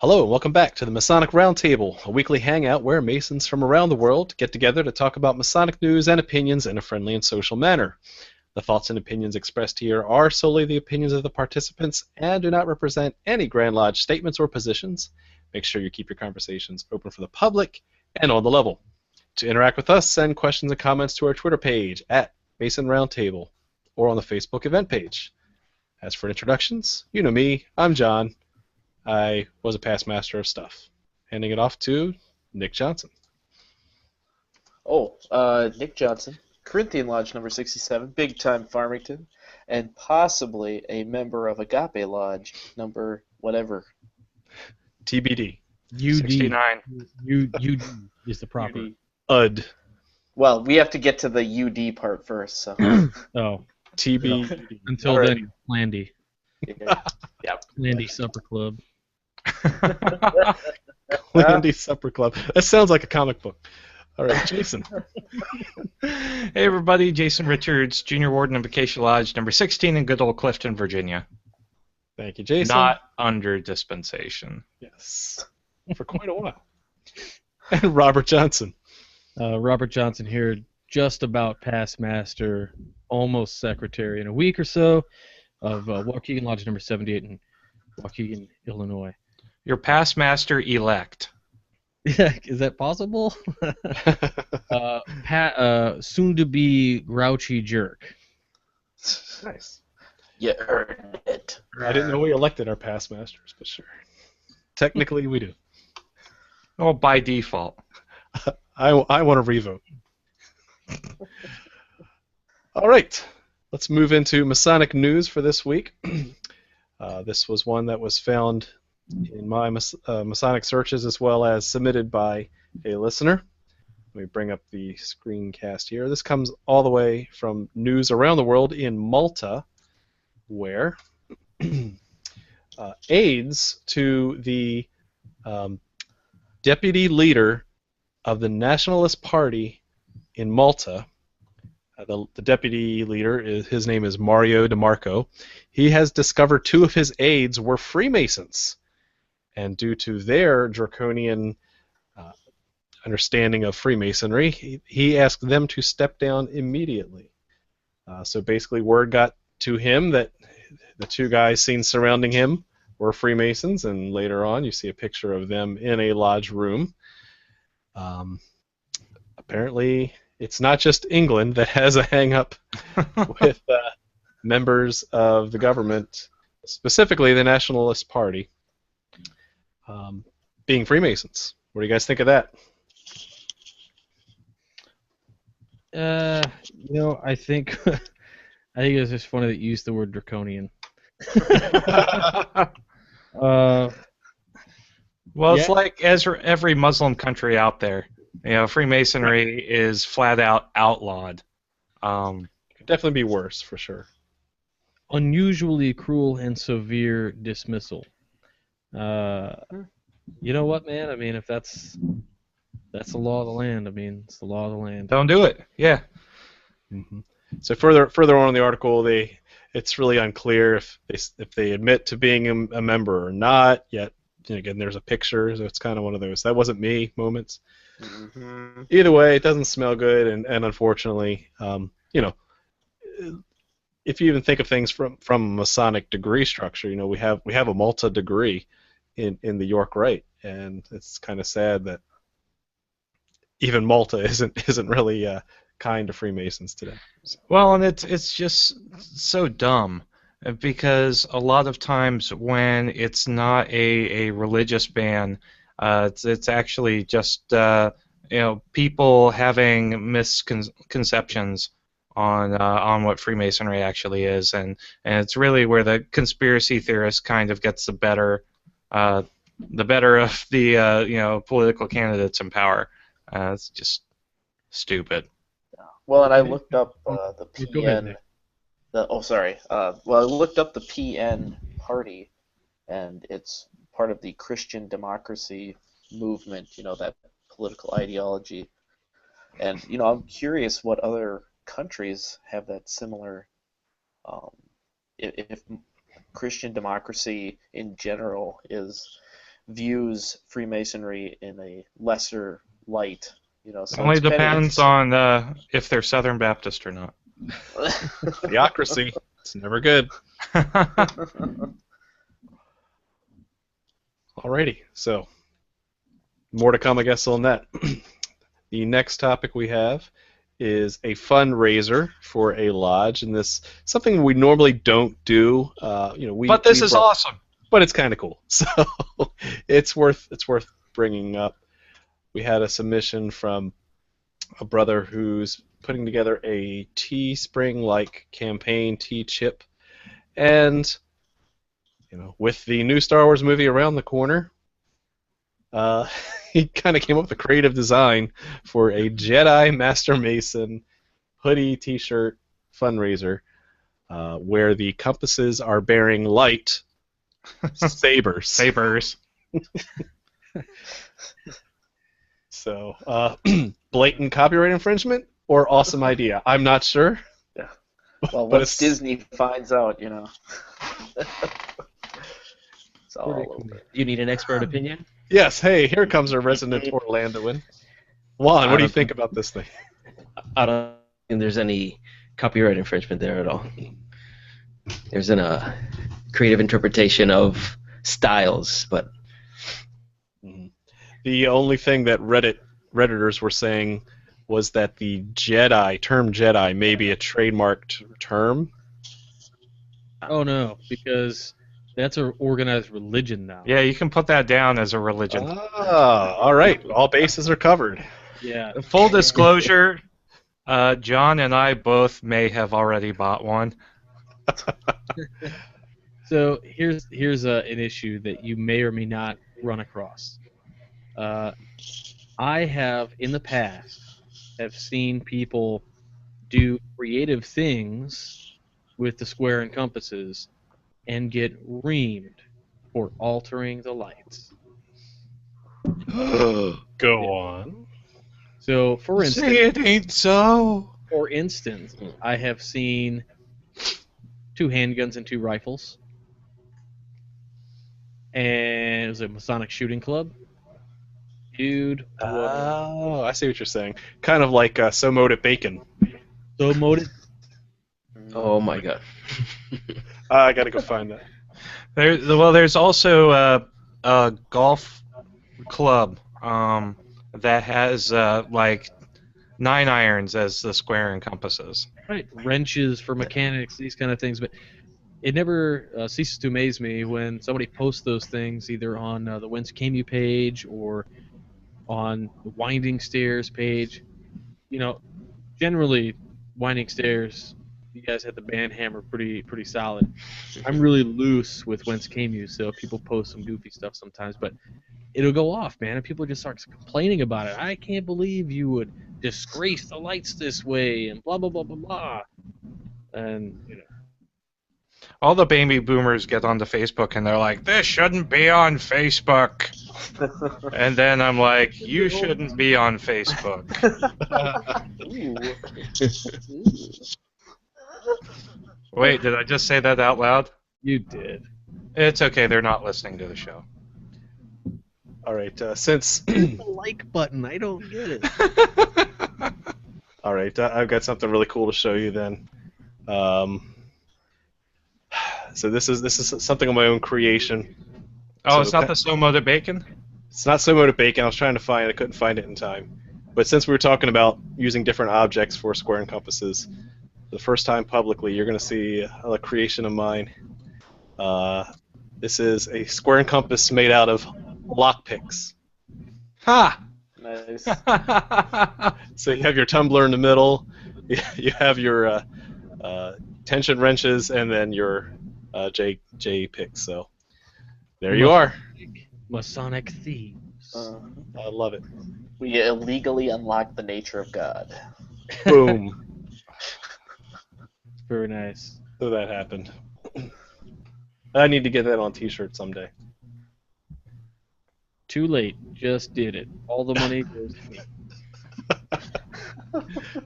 Hello and welcome back to the Masonic Roundtable, a weekly hangout where Masons from around the world get together to talk about Masonic news and opinions in a friendly and social manner. The thoughts and opinions expressed here are solely the opinions of the participants and do not represent any Grand Lodge statements or positions. Make sure you keep your conversations open for the public and on the level. To interact with us, send questions and comments to our Twitter page at Mason Roundtable or on the Facebook event page. As for introductions, you know me, I'm John. I was a past master of stuff. Handing it off to Nick Johnson. Nick Johnson, Corinthian Lodge number 67, big time Farmington, and possibly a member of Agape Lodge number whatever. TBD. UD. 69. UD is the proper. UD. UD. Well, we have to get to the UD part first, so. Oh, TB. until All right. then, Landy. Yeah. Yep. Landy Supper Club. Landy Supper Club. That sounds like a comic book. All right, Jason. Hey everybody, Jason Richards, Junior Warden of Acacia Lodge, number 16 in good old Clifton, Virginia. Thank you, Jason. Not under dispensation. Yes. For quite a while. And Robert Johnson. Robert Johnson here, just about past master, almost secretary in a week or so of Waukegan Lodge number 78 in Waukegan, Illinois. Your past master elect. Yeah, is that possible? Soon to be grouchy jerk. Nice. You earned it. I didn't know we elected our past masters, but sure. Technically, we do. Oh, by default. I want to revote. All right. Let's move into Masonic news for this week. This was one that was found in my Masonic searches as well as submitted by a listener. Let me bring up the screencast here. This comes all the way from news around the world in Malta, where aides to the deputy leader of the Nationalist Party in Malta. The deputy leader, his name is Mario DeMarco. He has discovered two of his aides were Freemasons. And due to their draconian understanding of Freemasonry, he asked them to step down immediately. So basically word got to him that the two guys seen surrounding him were Freemasons, and later on you see a picture of them in a lodge room. Apparently, it's not just England that has a hang-up with members of the government, specifically the Nationalist Party, being Freemasons. What do you guys think of that? I think it's just funny that you used the word draconian. Well, it's Yeah. like as every Muslim country out there. Freemasonry is flat out outlawed. Could definitely be worse, for sure. Unusually cruel and severe dismissal. You know what, man? I mean, if that's the law of the land. I mean, it's the law of the land. Don't do it. Yeah. Mm-hmm. So further on in the article, it's really unclear if they admit to being a member or not. Yet, again, there's a picture, so it's kind of one of those "that wasn't me" moments. Mm-hmm. Either way, it doesn't smell good, and unfortunately, if you even think of things from a Masonic degree structure, we have a Malta degree in the York Rite, and it's kind of sad that even Malta isn't really kind to Freemasons today. So. Well, and it's just so dumb because a lot of times when it's not a religious ban, it's actually just people having misconceptions on what Freemasonry actually is, and it's really where the conspiracy theorist kind of gets the better of the political candidates in power. It's just stupid. Well, and I looked up the Go ahead, PN. Nick. I looked up the PN party, and it's part of the Christian democracy movement. That political ideology, and I'm curious what other countries have that similar. If Christian democracy in general is views Freemasonry in a lesser light. So Only it's kind depends of on if they're Southern Baptist or not. Theocracy. It's never good. Alrighty, so more to come, I guess, on that. The next topic we have is a fundraiser for a lodge, and this something we normally don't do. But this is awesome. But it's kind of cool, so it's worth bringing up. We had a submission from a brother who's putting together a Teespring-like campaign, T-chip, and with the new Star Wars movie around the corner, he kind of came up with a creative design for a Jedi Master Mason hoodie T-shirt fundraiser, where the compasses are bearing light sabers. Sabers. So, blatant copyright infringement or awesome idea? I'm not sure. Yeah. Well, But once Disney finds out, it's all Pretty over. cool. You need an expert opinion? Yes, hey, here comes our resident Orlandoan. Juan, what do you think about this thing? I don't think there's any copyright infringement there at all. There's a creative interpretation of styles, but The only thing that Redditors were saying was that the term Jedi may be a trademarked term. Oh no, because that's an organized religion now. Yeah, you can put that down as a religion. Ah, all right. All bases are covered. Yeah. Full disclosure, John and I both may have already bought one. So here's an issue that you may or may not run across. I have in the past seen people do creative things with the square and compasses and get reamed for altering the lights. Go on. So for instance, Say it ain't so. I have seen 2 handguns and 2 rifles, and it was a Masonic shooting club. Dude, Oh, I see what you're saying. Kind of like So Mote Bacon. so motive. oh my god. I gotta go find that. There's also a golf club that has like 9 irons as the square and compasses. Right, wrenches for mechanics, these kind of things, but it never ceases to amaze me when somebody posts those things either on the Whence Came You page or on the Winding Stairs page. Generally, Winding Stairs, you guys had the band hammer pretty solid. I'm really loose with Whence Came You, so people post some goofy stuff sometimes, but it'll go off, man, and people just start complaining about it. I can't believe you would disgrace the lights this way, and blah blah blah blah blah. And All the baby boomers get onto Facebook and they're like, "This shouldn't be on Facebook." And then I'm like, "You shouldn't be on Facebook." Wait, did I just say that out loud? you did. It's okay, they're not listening to the show. All right, since The like button, I don't get it. all right, I've got something really cool to show you then. So this is something of my own creation. Oh, So it's not that- the So Motive Bacon? It's not So Mote Bacon. I was trying to find it. I couldn't find it in time. But since we were talking about using different objects for square and compasses, the first time publicly, you're going to see a creation of mine. This is a square and compass made out of lockpicks. Ha! Nice. So you have your tumbler in the middle, you have your tension wrenches, and then your J picks. So there you are. Masonic thieves. I love it. We illegally unlock the nature of God. Boom. Very nice. So that happened. I need to get that on T-shirt someday. Too late. Just did it. All the money goes to me.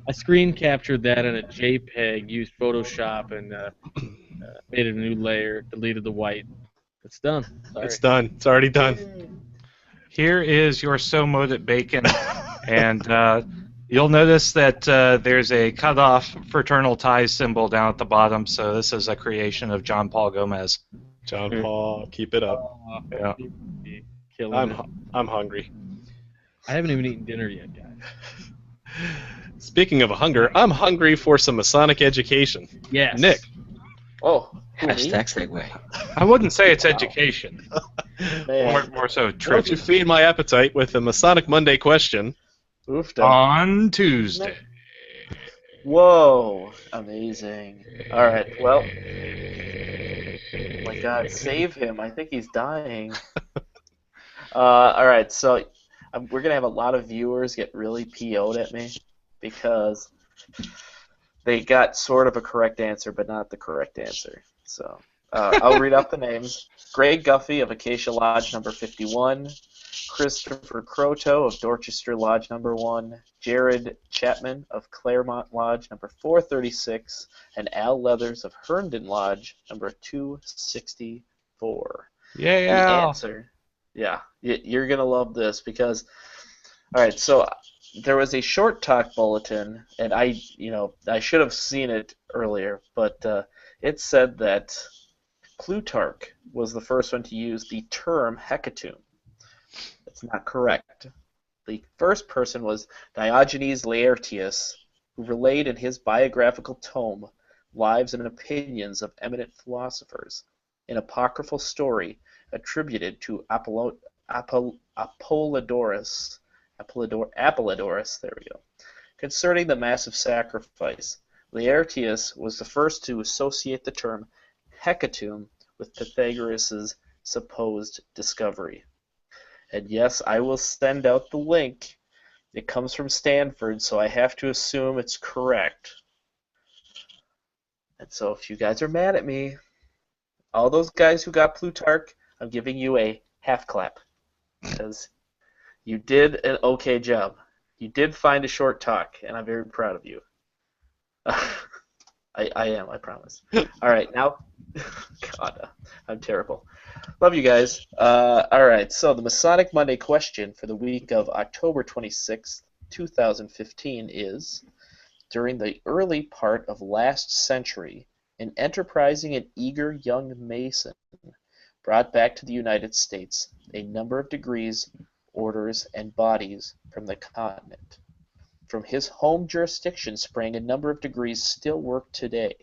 I screen captured that in a JPEG, used Photoshop, and made it a new layer, deleted the white, It's done. Sorry. It's done. It's already done. Here is your so molded bacon, and you'll notice that there's a cut-off fraternal ties symbol down at the bottom. So this is a creation of John Paul Gomez. John Paul, keep it up. Yeah. Killing it. I'm hungry. I haven't even eaten dinner yet, guys. Speaking of hunger, I'm hungry for some Masonic education. Yes. Nick. Oh, who, me? Hashtag segue. I wouldn't say it's education. Man. More so Why don't trivia. you feed my appetite with a Masonic Monday question? Oofda. On Tuesday. Whoa, amazing. All right, well, oh my God, save him. I think he's dying. All right, so we're going to have a lot of viewers get really PO'd at me because they got sort of a correct answer, but not the correct answer. So I'll read out the names. Greg Guffey of Acacia Lodge number 51, Christopher Croto of Dorchester Lodge number 1, Jared Chapman of Claremont Lodge number 436, and Al Leathers of Herndon Lodge number 264. Yeah. The answer, yeah, you're going to love this because, all right, so there was a short talk bulletin, and I should have seen it earlier, but it said that Plutarch was the first one to use the term hecatomb. That's not correct. The first person was Diogenes Laertius, who relayed in his biographical tome, Lives and Opinions of Eminent Philosophers, an apocryphal story attributed to Apollodorus, there we go, concerning the massive sacrifice. Laertius was the first to associate the term hecatomb with Pythagoras' supposed discovery. And yes, I will send out the link. It comes from Stanford, so I have to assume it's correct. And so if you guys are mad at me, all those guys who got Plutarch, I'm giving you a half clap. Because you did an okay job. You did find a short talk, and I'm very proud of you. I am, I promise. All right, now, God, I'm terrible. Love you guys. All right, so the Masonic Monday question for the week of October 26th, 2015 is, during the early part of last century, an enterprising and eager young Mason brought back to the United States a number of degrees, orders, and bodies from the continent. From his home jurisdiction sprang a number of degrees still worked today.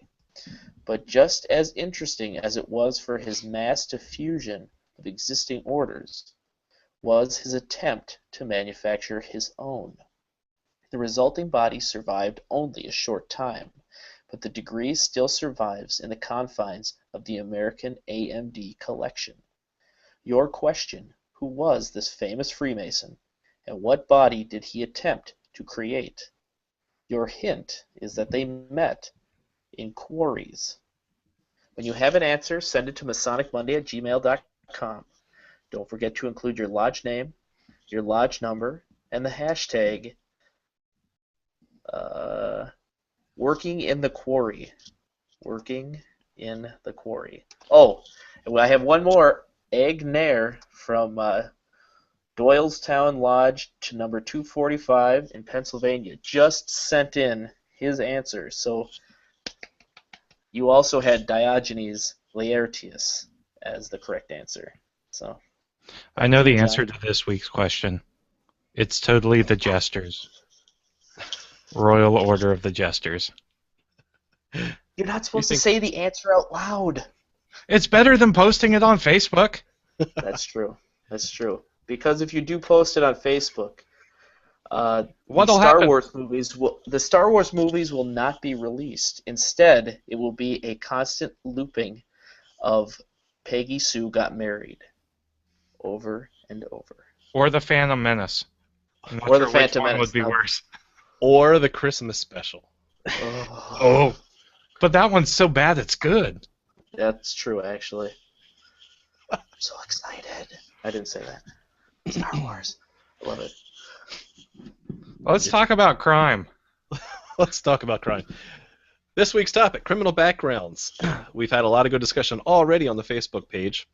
But just as interesting as it was for his mass diffusion of existing orders, was his attempt to manufacture his own. The resulting body survived only a short time, but the degree still survives in the confines of the American AMD collection. Your question, who was this famous Freemason, and what body did he attempt to create? Your hint is that they met in quarries. When you have an answer, send it to masonicmonday@gmail.com. Don't forget to include your lodge name, your lodge number, and the hashtag working in the quarry. Working in the quarry. Oh, and I have one more. Egg Nair from Doylestown Lodge to number 245 in Pennsylvania just sent in his answer. So you also had Diogenes Laertius as the correct answer. So I know the answer to this week's question. It's totally the Jesters. Royal Order of the Jesters. You're not supposed to say the answer out loud. It's better than posting it on Facebook. That's true. That's true. Because if you do post it on Facebook, What'll happen? the Star Wars movies will not be released. Instead, it will be a constant looping of Peggy Sue got married over and over. Or the Phantom Menace. I'm not Or sure the Phantom which one Menace. would be worse. Or the Christmas special. Oh, but that one's so bad it's good. That's true, actually. I'm so excited. I didn't say that. Star Wars. I love it. Let's talk about crime. Let's talk about crime. This week's topic, criminal backgrounds. We've had a lot of good discussion already on the Facebook page.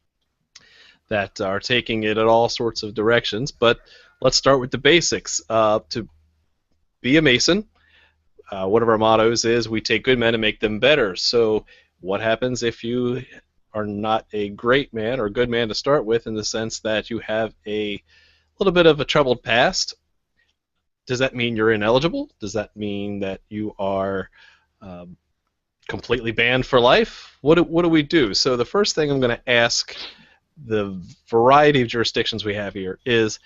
that are taking it in all sorts of directions. But let's start with the basics. To be a Mason, one of our mottos is we take good men and make them better. So what happens if you are not a great man or good man to start with, in the sense that you have a little bit of a troubled past? Does that mean you're ineligible? Does that mean that you are completely banned for life? What do we do? So the first thing I'm going to ask the variety of jurisdictions we have here is,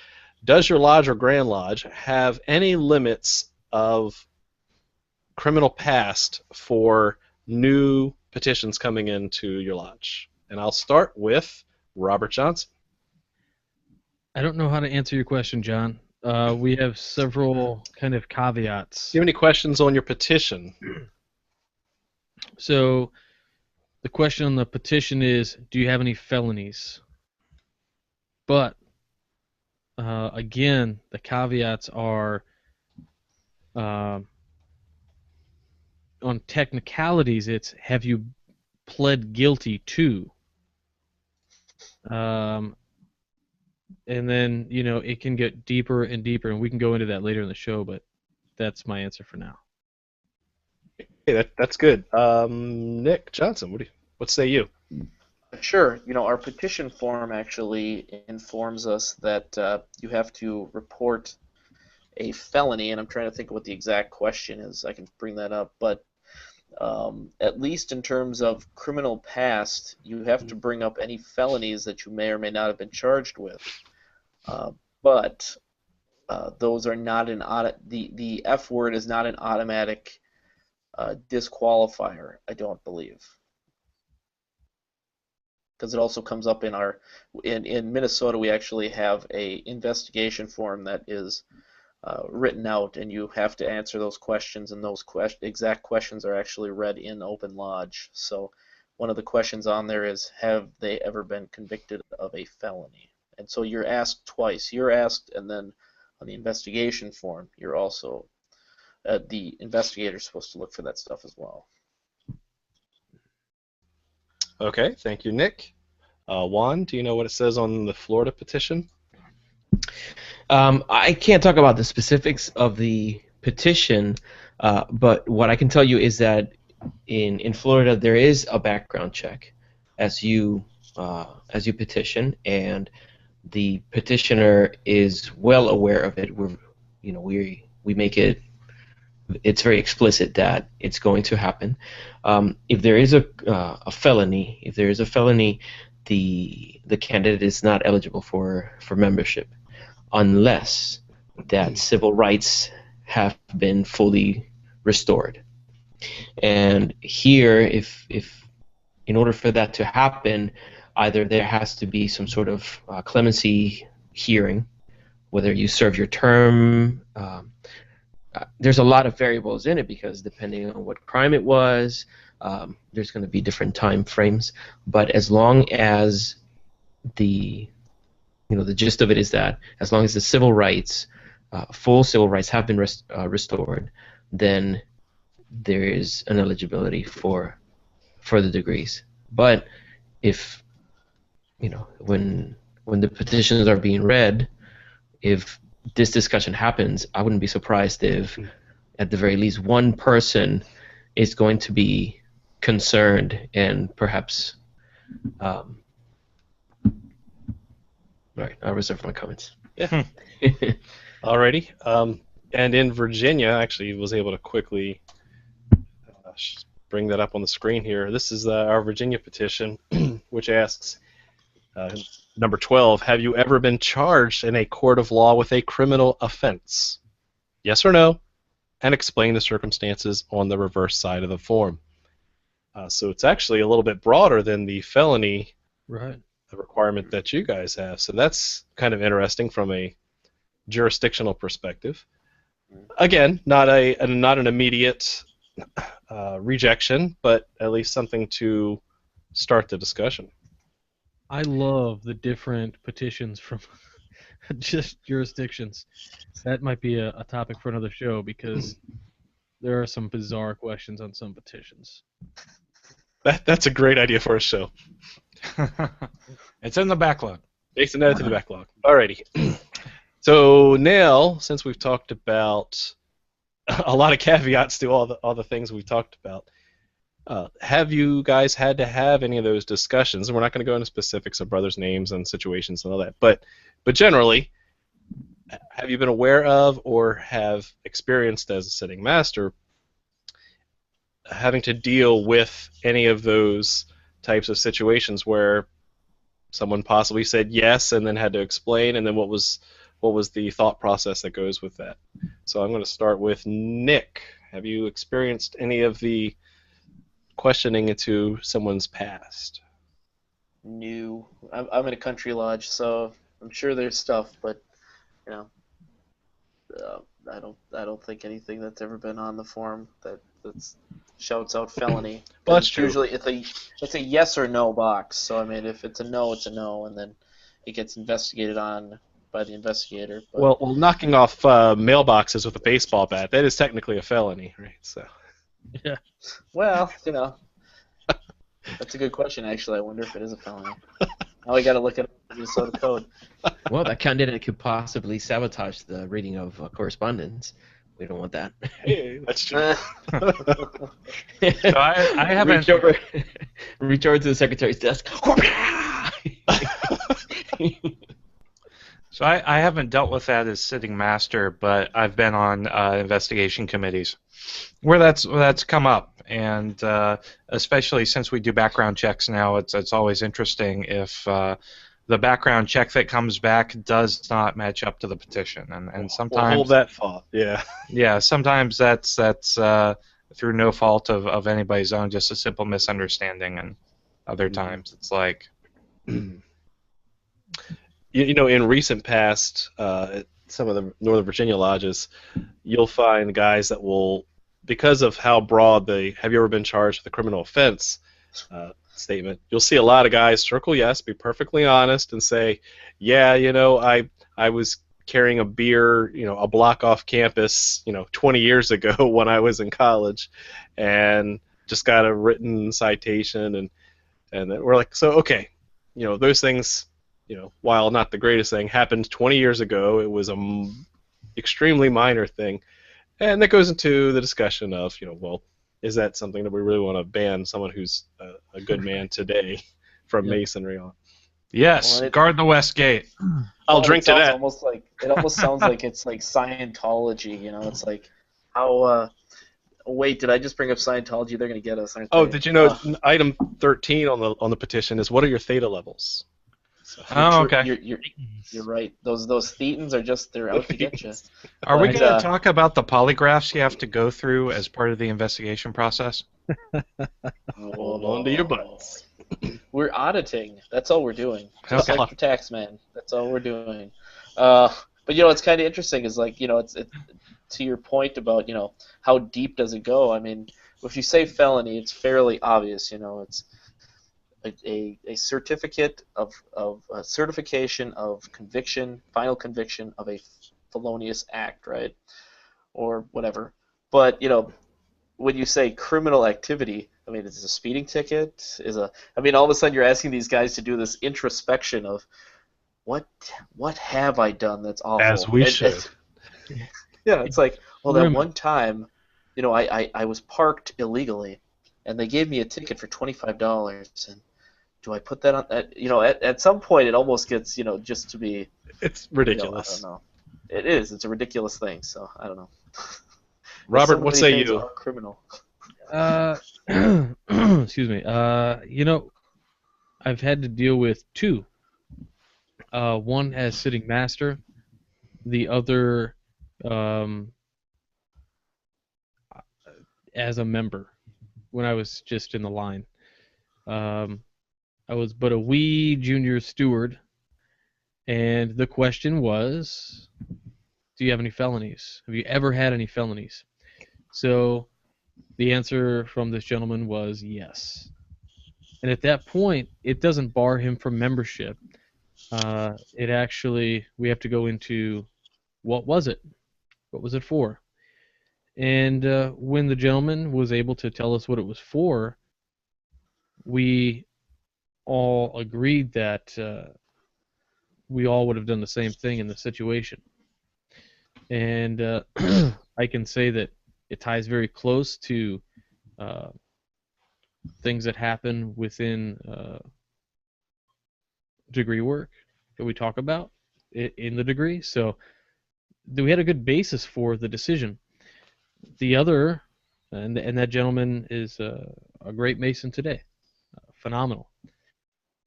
does your lodge or Grand Lodge have any limits of criminal past for new petitions coming into your lodge? And I'll start with Robert Johnson. I don't know how to answer your question, John. We have several kind of caveats. Do you have any questions on your petition? So the question on the petition is, do you have any felonies? But again, the caveats are on technicalities. It's, have you pled guilty to? And then, you know, it can get deeper and deeper, and we can go into that later in the show, but that's my answer for now. Hey, that's good. Nick Johnson, what say you? Sure. You know, our petition form actually informs us that you have to report a felony, and I'm trying to think of what the exact question is. I can bring that up, but at least in terms of criminal past, you have to bring up any felonies that you may or may not have been charged with. But those are not the F word is not an automatic disqualifier, I don't believe. Because it also comes up in Minnesota, we actually have a investigation form that is written out, and you have to answer those questions, and those exact questions are actually read in open lodge. So one of the questions on there is, have they ever been convicted of a felony? And so you're asked twice. You're asked, and then on the investigation form, you're also the investigator's supposed to look for that stuff as well. Okay, thank you, Nick. Juan, do you know what it says on the Florida petition? I can't talk about the specifics of the petition, but what I can tell you is that in Florida there is a background check as you petition, and the petitioner is well aware of it. We make it. It's very explicit that it's going to happen. If there is a felony, the candidate is not eligible for membership unless that civil rights have been fully restored. And here, if in order for that to happen, either there has to be some sort of clemency hearing, whether you serve your term. There's a lot of variables in it, because depending on what crime it was, there's going to be different time frames. But as long as the gist of it is that as long as the civil rights, full civil rights have been restored, then there is an eligibility for the degrees. But if when the petitions are being read, if this discussion happens, I wouldn't be surprised if at the very least one person is going to be concerned and perhaps Right, I'll reserve my comments. Yeah. Alrighty. And in Virginia, actually, was able to quickly bring that up on the screen here. This is our Virginia petition, which asks, number 12, have you ever been charged in a court of law with a criminal offense? Yes or no? And explain the circumstances on the reverse side of the form. So it's actually a little bit broader than the felony the requirement that you guys have. So that's kind of interesting from a jurisdictional perspective. Again, not an immediate rejection, but at least something to start the discussion. I love the different petitions from just jurisdictions. That might be a topic for another show, because there are some bizarre questions on some petitions. That's a great idea for a show. It's in the backlog. Jason, add it to the backlog. Alrighty. So, Nail, since we've talked about a lot of caveats to all the things we've talked about, have you guys had to have any of those discussions? And we're not going to go into specifics of brothers' names and situations and all that, but generally, have you been aware of or have experienced as a sitting master having to deal with any of those types of situations where someone possibly said yes and then had to explain, and then what was the thought process that goes with that? So I'm going to start with Nick. Have you experienced any of the questioning into someone's past? New. I'm in a country lodge, so I'm sure there's stuff, but you know, I don't think anything that's ever been on the form that's shouts out felony. Well, that's true. Usually it's a yes or no box. So I mean, if it's a no, it's a no, and then it gets investigated on by the investigator. But, Well, knocking off mailboxes with a baseball bat, that is technically a felony, right? So. Yeah. Well, you know, that's a good question. Actually, I wonder if it is a felony. Now we got to look at the Minnesota code. Well, that candidate could possibly sabotage the reading of correspondence. We don't want that. Hey, that's true. So I haven't. Reach over to the secretary's desk. So I haven't dealt with that as sitting master, but I've been on investigation committees where that's come up, and especially since we do background checks now, it's always interesting if the background check that comes back does not match up to the petition, and sometimes we'll hold that thought. Yeah. Yeah, sometimes that's through no fault of anybody's own, just a simple misunderstanding, and other times it's like. You know, in recent past, some of the Northern Virginia lodges, you'll find guys that will, because of how broad the "have you ever been charged with a criminal offense" statement, you'll see a lot of guys circle yes, be perfectly honest, and say, yeah, you know, I was carrying a beer, you know, a block off campus, you know, 20 years ago when I was in college, and just got a written citation, and then we're like, so okay, you know, those things. You know, while not the greatest thing, happened 20 years ago. It was a extremely minor thing, and that goes into the discussion of, you know, well, is that something that we really want to ban someone who's a good man today from Masonry on? Yes, Well, guard the West Gate. I'll drink to that. It almost sounds like it's like Scientology. You know, it's like how. Wait, did I just bring up Scientology? They're gonna get us, aren't they? Oh, did you know item 13 on the petition is what are your theta levels? So, Okay. You're right. Those thetans are just they're out to get you. Are we But, going to talk about the polygraphs you have to go through as part of the investigation process? hold on to your butts. We're auditing. That's all we're doing. Just Okay. like the tax man. That's all we're doing. But you know, it's kind of interesting. Is like, you know, it's to your point about, you know, how deep does it go? I mean, if you say felony, it's fairly obvious. You know, it's a certificate of a certification of conviction, final conviction of a felonious act, right, or whatever. But you know, when you say criminal activity, I mean, is it a speeding ticket? I mean, all of a sudden you're asking these guys to do this introspection of what have I done that's awful? As we should. Yeah, it's like, well, that one time, you know, I was parked illegally, and they gave me a ticket for $25, and do I put that on? You know, at some point it almost gets, you know, just to be. It's ridiculous. You know, I don't know. It is. It's a ridiculous thing. So I don't know. Robert, what say you? Criminal. Excuse me. You know, I've had to deal with two. One as sitting master, the other as a member when I was just in the line. I was but a wee junior steward, and the question was, do you have any felonies? Have you ever had any felonies? So the answer from this gentleman was yes. And at that point, it doesn't bar him from membership. It actually, we have to go into what was it? What was it for? And when the gentleman was able to tell us what it was for, we all agreed that we all would have done the same thing in the situation. And I can say that it ties very close to things that happen within degree work that we talk about in the degree. So we had a good basis for the decision. The other, and that gentleman is a great Mason today, phenomenal.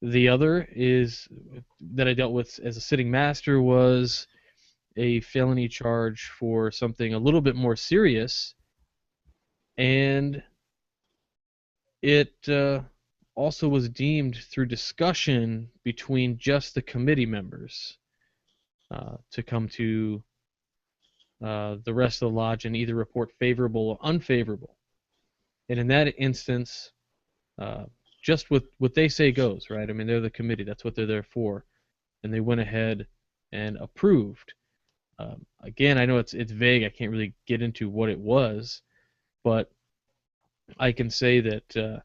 The other is that I dealt with as a sitting master was a felony charge for something a little bit more serious, and it also was deemed through discussion between just the committee members to come to the rest of the lodge and either report favorable or unfavorable. And in that instance, just what they say goes, right? I mean, they're the committee. That's what they're there for. And they went ahead and approved. Again, I know it's vague. I can't really get into what it was, but I can say that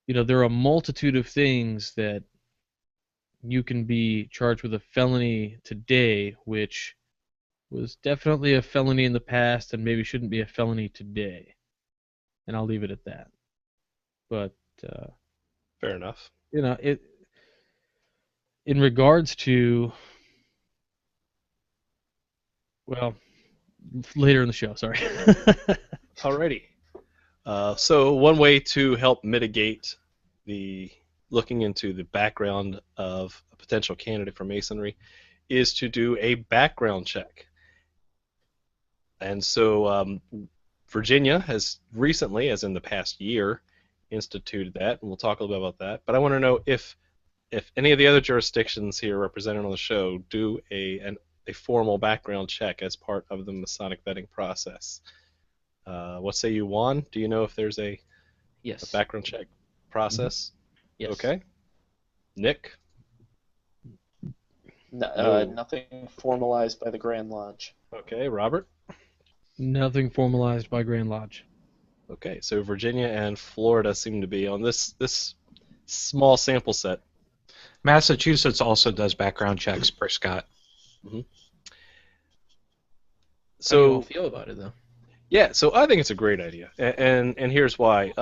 there are a multitude of things that you can be charged with a felony today, which was definitely a felony in the past and maybe shouldn't be a felony today. And I'll leave it at that. But fair enough. It in regards to, well, later in the show, sorry. Alrighty. So one way to help mitigate looking into the background of a potential candidate for Masonry is to do a background check. And so Virginia has recently, as in the past year, instituted that, and we'll talk a little bit about that. But I want to know if any of the other jurisdictions here represented on the show do a formal background check as part of the Masonic vetting process. What say you, Juan? Do you know if there's a background check process? Yes. Okay. Nick? Nothing formalized by the Grand Lodge. Okay. Robert? Nothing formalized by Grand Lodge. Okay, so Virginia and Florida seem to be on this small sample set. Massachusetts also does background checks per Scott. Mm-hmm. How do you all feel about it, though? Yeah, so I think it's a great idea, and here's why.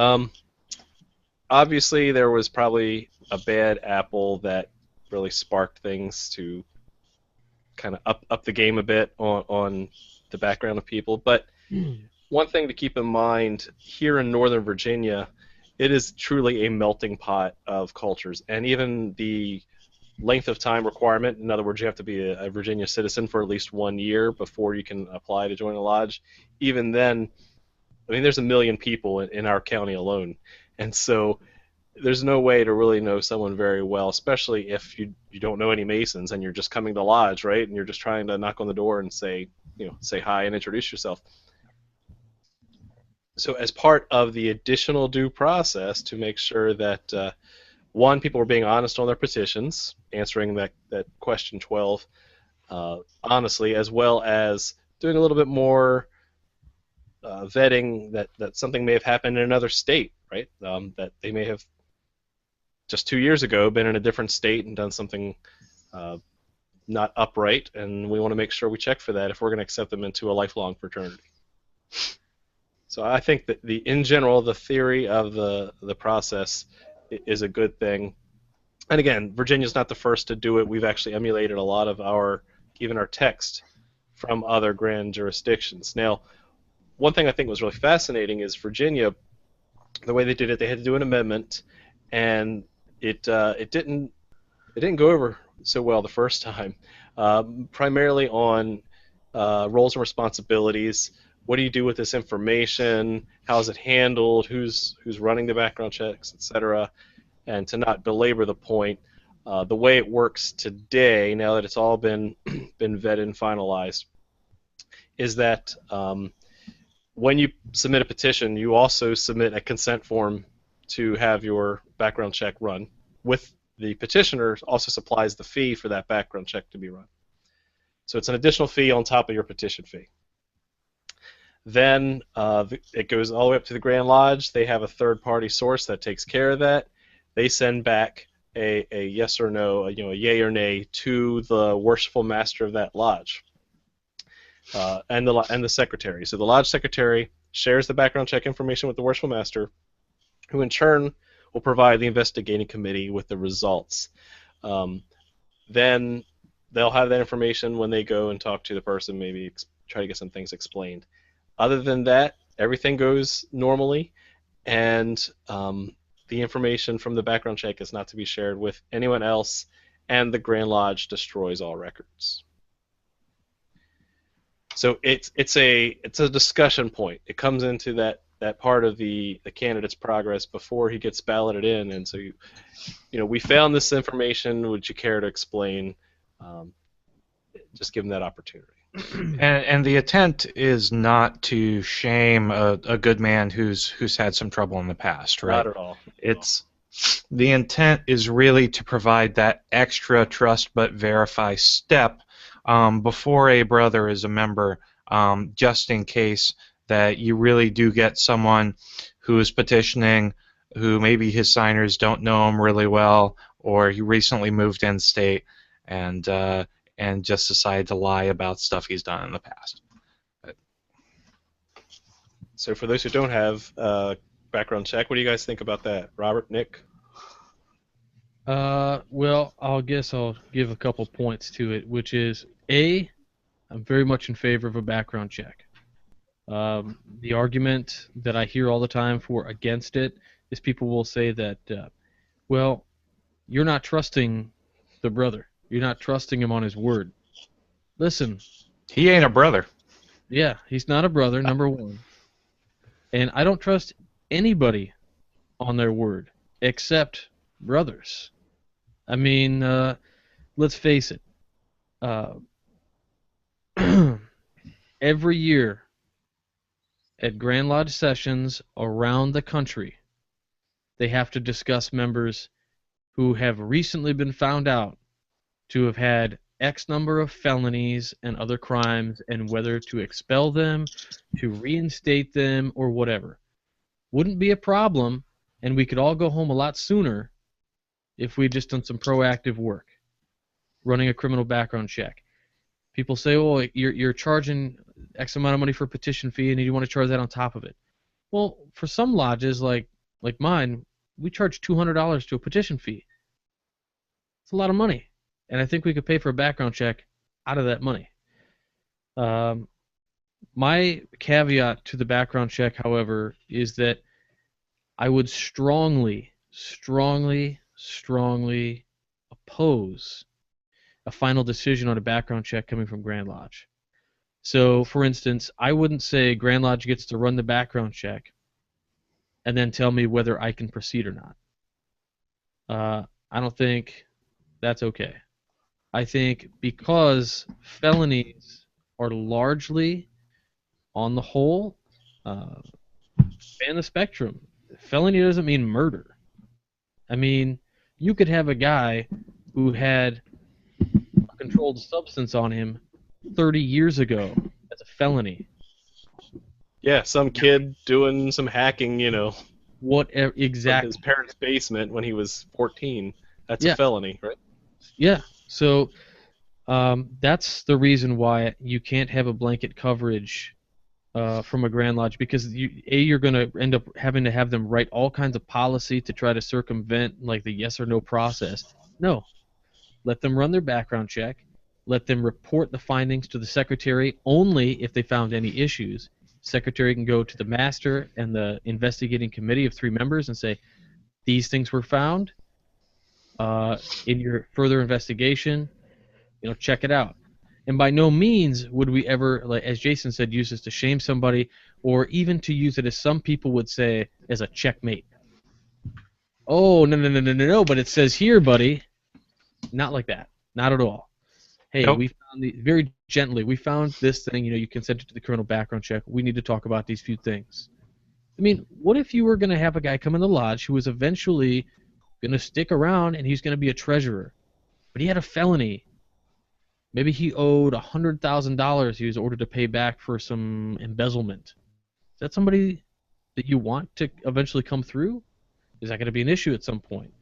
Obviously, there was probably a bad apple that really sparked things to kind of up the game a bit on the background of people. But one thing to keep in mind, here in Northern Virginia, it is truly a melting pot of cultures, and even the length of time requirement, in other words, you have to be a Virginia citizen for at least 1 year before you can apply to join a lodge. Even then, I mean, there's 1 million people in our county alone, and so there's no way to really know someone very well, especially if you don't know any Masons and you're just coming to lodge, right? And you're just trying to knock on the door and say hi and introduce yourself. So as part of the additional due process to make sure that one, people were being honest on their petitions, answering that question 12 honestly, as well as doing a little bit more vetting that something may have happened in another state, right? That they may have just 2 years ago been in a different state and done something not upright, and we want to make sure we check for that if we're going to accept them into a lifelong fraternity. So I think that in general, the theory of the process is a good thing. And again, Virginia's not the first to do it. We've actually emulated a lot of even our text from other grand jurisdictions. Now, one thing I think was really fascinating is Virginia, the way they did it, they had to do an amendment, and it didn't go over so well the first time, primarily on roles and responsibilities. What do you do with this information? How is it handled? Who's running the background checks, etc. And to not belabor the point, the way it works today, now that it's all been vetted and finalized, is that when you submit a petition, you also submit a consent form to have your background check run. With the petitioner also supplies the fee for that background check to be run. So it's an additional fee on top of your petition fee. Then it goes all the way up to the Grand Lodge. They have a third-party source that takes care of that. They send back a yes or no, a yay or nay to the worshipful master of that lodge, and the secretary. So the lodge secretary shares the background check information with the worshipful master, who in turn will provide the investigating committee with the results. Then they'll have that information when they go and talk to the person, maybe try to get some things explained. Other than that, everything goes normally, and the information from the background check is not to be shared with anyone else, and the Grand Lodge destroys all records. So it's a discussion point. It comes into that part of the candidate's progress before he gets balloted in, and so we found this information. Would you care to explain? Just give them that opportunity. And the intent is not to shame a good man who's had some trouble in the past, right? Not at all. The intent is really to provide that extra trust but verify step before a brother is a member, just in case that you really do get someone who is petitioning, who maybe his signers don't know him really well, or he recently moved in state and just decided to lie about stuff he's done in the past. So for those who don't have background check, what do you guys think about that? Robert, Nick? Well, I guess I'll give a couple points to it, which is, A, I'm very much in favor of a background check. The argument that I hear all the time for against it is people will say that, well, you're not trusting the brother. You're not trusting him on his word. Listen. He ain't a brother. Yeah, he's not a brother, number one. And I don't trust anybody on their word except brothers. I mean, let's face it. Every year at Grand Lodge sessions around the country, they have to discuss members who have recently been found out to have had X number of felonies and other crimes, and whether to expel them, to reinstate them, or whatever. Wouldn't be a problem, and we could all go home a lot sooner if we'd just done some proactive work, running a criminal background check. People say, well, you're charging X amount of money for a petition fee, and you want to charge that on top of it. Well, for some lodges, like mine, we charge $200 to a petition fee. It's a lot of money. And I think we could pay for a background check out of that money. My caveat to the background check, however, is that I would strongly, strongly, strongly oppose a final decision on a background check coming from Grand Lodge. So, for instance, I wouldn't say Grand Lodge gets to run the background check and then tell me whether I can proceed or not. I don't think that's okay. I think because felonies are largely, on the whole, span the spectrum. Felony doesn't mean murder. I mean, you could have a guy who had a controlled substance on him 30 years ago as a felony. Yeah, some kid doing some hacking, Whatever, exactly. From his parents' basement when he was 14. That's Yeah. a felony, right? Yeah. So that's the reason why you can't have a blanket coverage from a Grand Lodge, because you're going to end up having to have them write all kinds of policy to try to circumvent like the yes or no process. No. Let them run their background check. Let them report the findings to the secretary only if they found any issues. Secretary can go to the master and the investigating committee of 3 members and say, these things were found. In your further investigation, check it out. And by no means would we ever, like as Jason said, use this to shame somebody, or even to use it, as some people would say, as a checkmate. Oh, no, but it says here, buddy. Not like that. Not at all. Hey, Nope. we found very gently, we found this thing, you consented to the criminal background check. We need to talk about these few things. I mean, what if you were going to have a guy come in the lodge who was eventually going to stick around and he's going to be a treasurer, but he had a felony? Maybe he owed $100,000 he was ordered to pay back for some embezzlement. Is that somebody that you want to eventually come through? Is that going to be an issue at some point?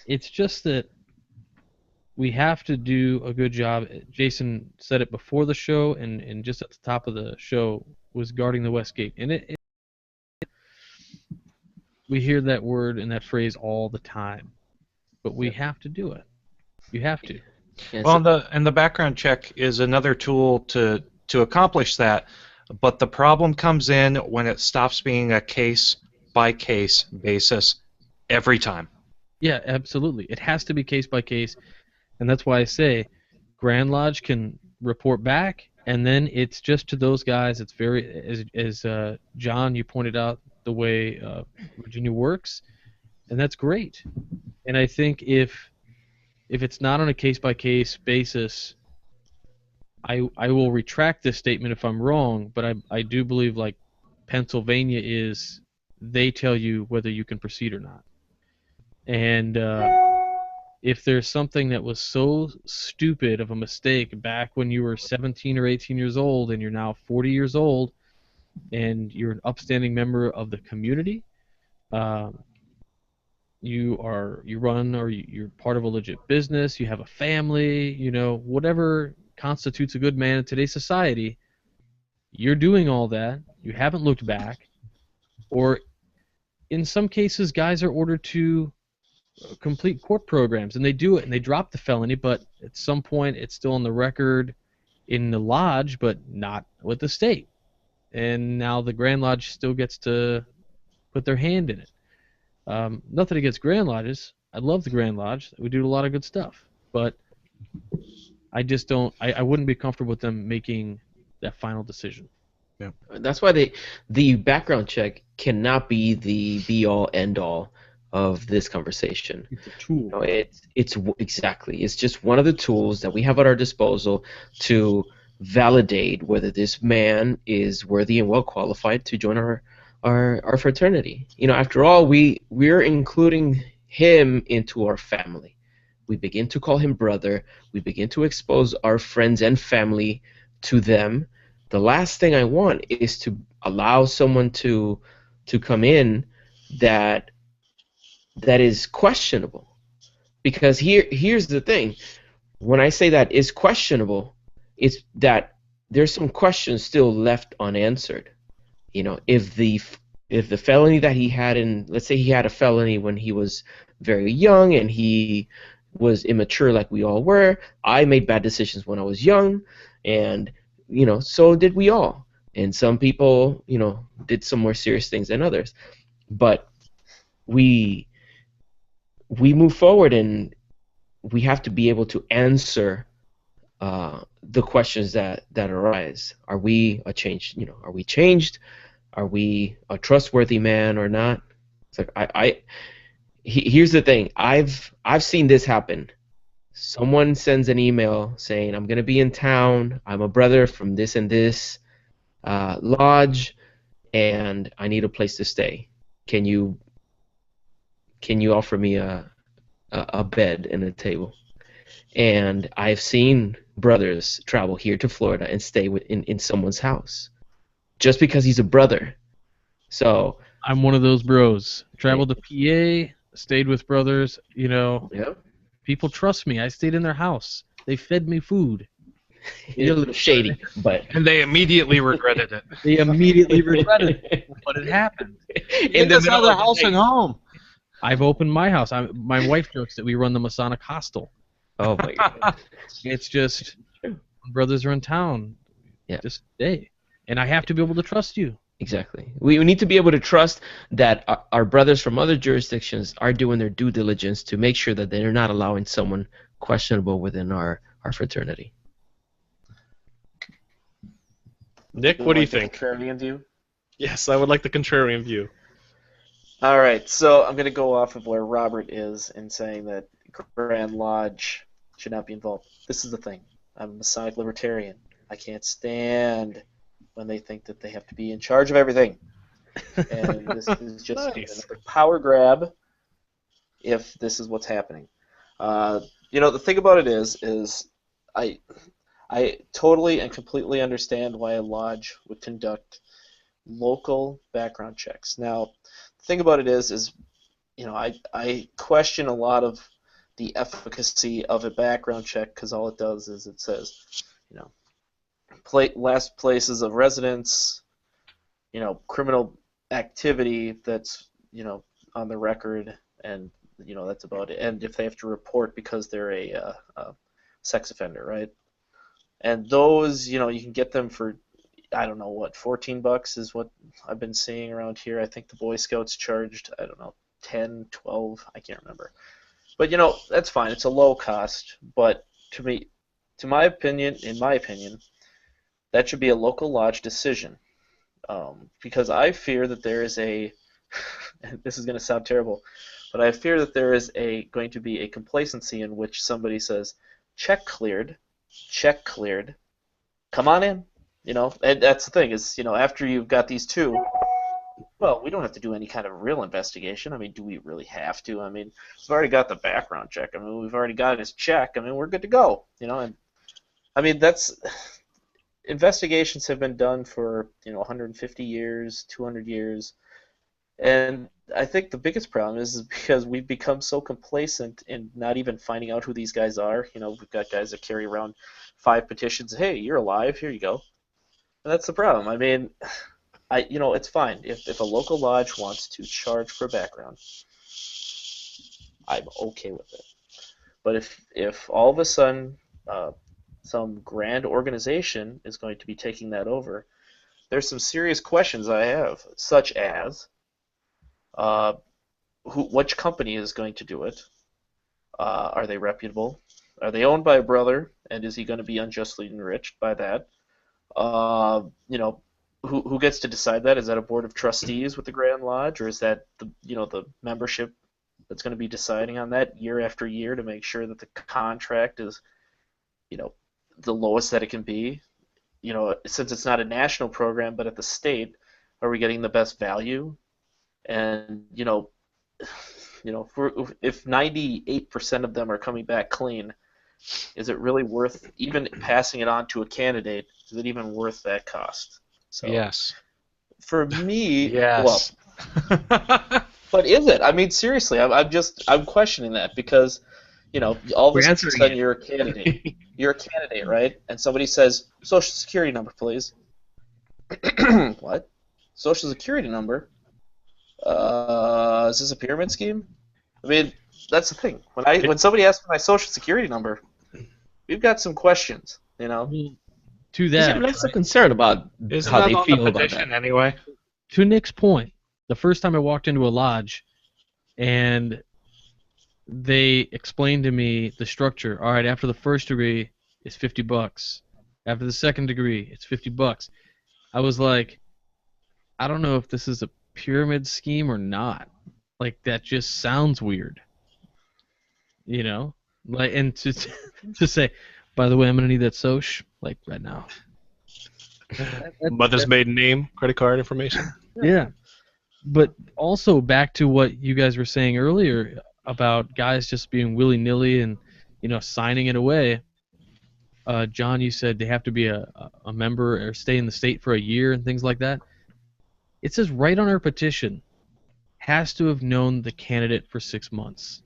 It's just that we have to do a good job. Jason said it before the show, and just at the top of the show was guarding the West Gate. And we hear that word and that phrase all the time, but we have to do it. You have to. Yeah, Well, so- and the background check is another tool to accomplish that, but the problem comes in when it stops being a case by case basis every time. Yeah, absolutely. It has to be case by case, and that's why I say Grand Lodge can report back, and then it's just to those guys. It's very, as John, you pointed out the way Virginia works, and that's great. And I think if it's not on a case by case basis, I will retract this statement if I'm wrong, but I do believe like Pennsylvania is, they tell you whether you can proceed or not. And if there's something that was so stupid of a mistake back when you were 17 or 18 years old and you're now 40 years old and you're an upstanding member of the community, you run or you're part of a legit business, you have a family, whatever constitutes a good man in today's society, you're doing all that, you haven't looked back, or in some cases guys are ordered to complete court programs, and they do it, and they drop the felony, but at some point it's still on the record in the lodge, but not with the state. And now the Grand Lodge still gets to put their hand in it. Nothing against Grand Lodges. I love the Grand Lodge. We do a lot of good stuff, but I just don't. I wouldn't be comfortable with them making that final decision. That's why the background check cannot be the be-all, end-all of this conversation. It's a tool. No, it's exactly. It's just one of the tools that we have at our disposal to validate whether this man is worthy and well qualified to join our fraternity. After all, we're including him into our family. We begin to call him brother. We begin to expose our friends and family to them. The last thing I want is to allow someone to come in that is questionable. Because here's the thing. When I say that is questionable, it's that there's some questions still left unanswered. If the felony that he had let's say he had a felony when he was very young and he was immature like we all were. I made bad decisions when I was young, and so did we all. And some people, did some more serious things than others. But we move forward, and we have to be able to answer the questions that arise. Are we a changed? Are we changed? Are we a trustworthy man or not? It's like here's the thing. I've seen this happen. Someone sends an email saying, I'm going to be in town, I'm a brother from this and this lodge, and I need a place to stay. Can you offer me a bed and a table? And I've seen brothers travel here to Florida and stay in someone's house just because he's a brother. So I'm one of those bros. Traveled to PA, stayed with brothers, yeah. People trust me. I stayed in their house. They fed me food. You're a little shady, but And they immediately regretted it. They immediately regretted it, but it happened. in the middle of house the and night. home. I've opened my house. My wife jokes that we run the Masonic hostel. Oh my God. It's just when brothers are in town, Yeah. just stay. And I have to be able to trust you. Exactly. We need to be able to trust that our brothers from other jurisdictions are doing their due diligence to make sure that they're not allowing someone questionable within our fraternity. Nick, what do you like the think? Contrarian view? Yes, I would like the contrarian view. All right, so I'm going to go off of where Robert is in saying that Grand Lodge should not be involved. This is the thing. I'm a Masonic libertarian. I can't stand when they think that they have to be in charge of everything. And this is just Nice. another power grab if this is what's happening. The thing about it is I totally and completely understand why a lodge would conduct local background checks. Now, the thing about it is I question a lot of the efficacy of a background check because all it does is it says, you know, last places of residence, criminal activity that's, on the record, and, that's about it. And if they have to report because they're a sex offender, right? And those, you can get them for, I don't know what, $14 is what I've been seeing around here. I think the Boy Scouts charged, I don't know, 10, 12, I can't remember. But, that's fine. It's a low cost. But in my opinion, that should be a local lodge decision. Because I fear that there is this is going to sound terrible, but I fear that there is going to be a complacency in which somebody says, check cleared, come on in. And that's the thing is, after you've got these two, well, we don't have to do any kind of real investigation. I mean, do we really have to? I mean, we've already got the background check. I mean, we've already got his check. I mean, we're good to go. And I mean, investigations have been done for 150 years, 200 years, and I think the biggest problem is because we've become so complacent in not even finding out who these guys are. We've got guys that carry around 5 petitions. Hey, you're alive. Here you go. And that's the problem. I mean, it's fine if a local lodge wants to charge for background. I'm okay with it. But if all of a sudden some grand organization is going to be taking that over, there's some serious questions I have, such as which company is going to do it? Are they reputable? Are they owned by a brother, and is he going to be unjustly enriched by that? Who gets to decide that? Is that a board of trustees with the Grand Lodge, or is that the membership that's going to be deciding on that year after year to make sure that the contract is the lowest that it can be? Since it's not a national program but at the state, are we getting the best value? And if 98% of them are coming back clean, is it really worth even passing it on to a candidate? Is it even worth that cost? So, yes. For me, yes. Well, but is it? I mean, seriously, I'm questioning that because, all of a sudden you're a candidate. You're a candidate, right? And somebody says, Social Security number, please. What? Social Security number? Is this a pyramid scheme? I mean, that's the thing. When somebody asks for my Social Security number, we've got some questions, To that, I'm less concerned about Isn't how that they on feel the about petition that. anyway? to Nick's point, the first time I walked into a lodge and they explained to me the structure. All right, after the first degree, it's $50. After the second degree, it's $50. I was like, I don't know if this is a pyramid scheme or not. Like, that just sounds weird. Like, and to say, by the way, I'm gonna need that soch, like, right now. Mother's maiden name, credit card information. Yeah. But also back to what you guys were saying earlier about guys just being willy-nilly and, signing it away. John, you said they have to be a member or stay in the state for a year and things like that. It says right on our petition, has to have known the candidate for 6 months.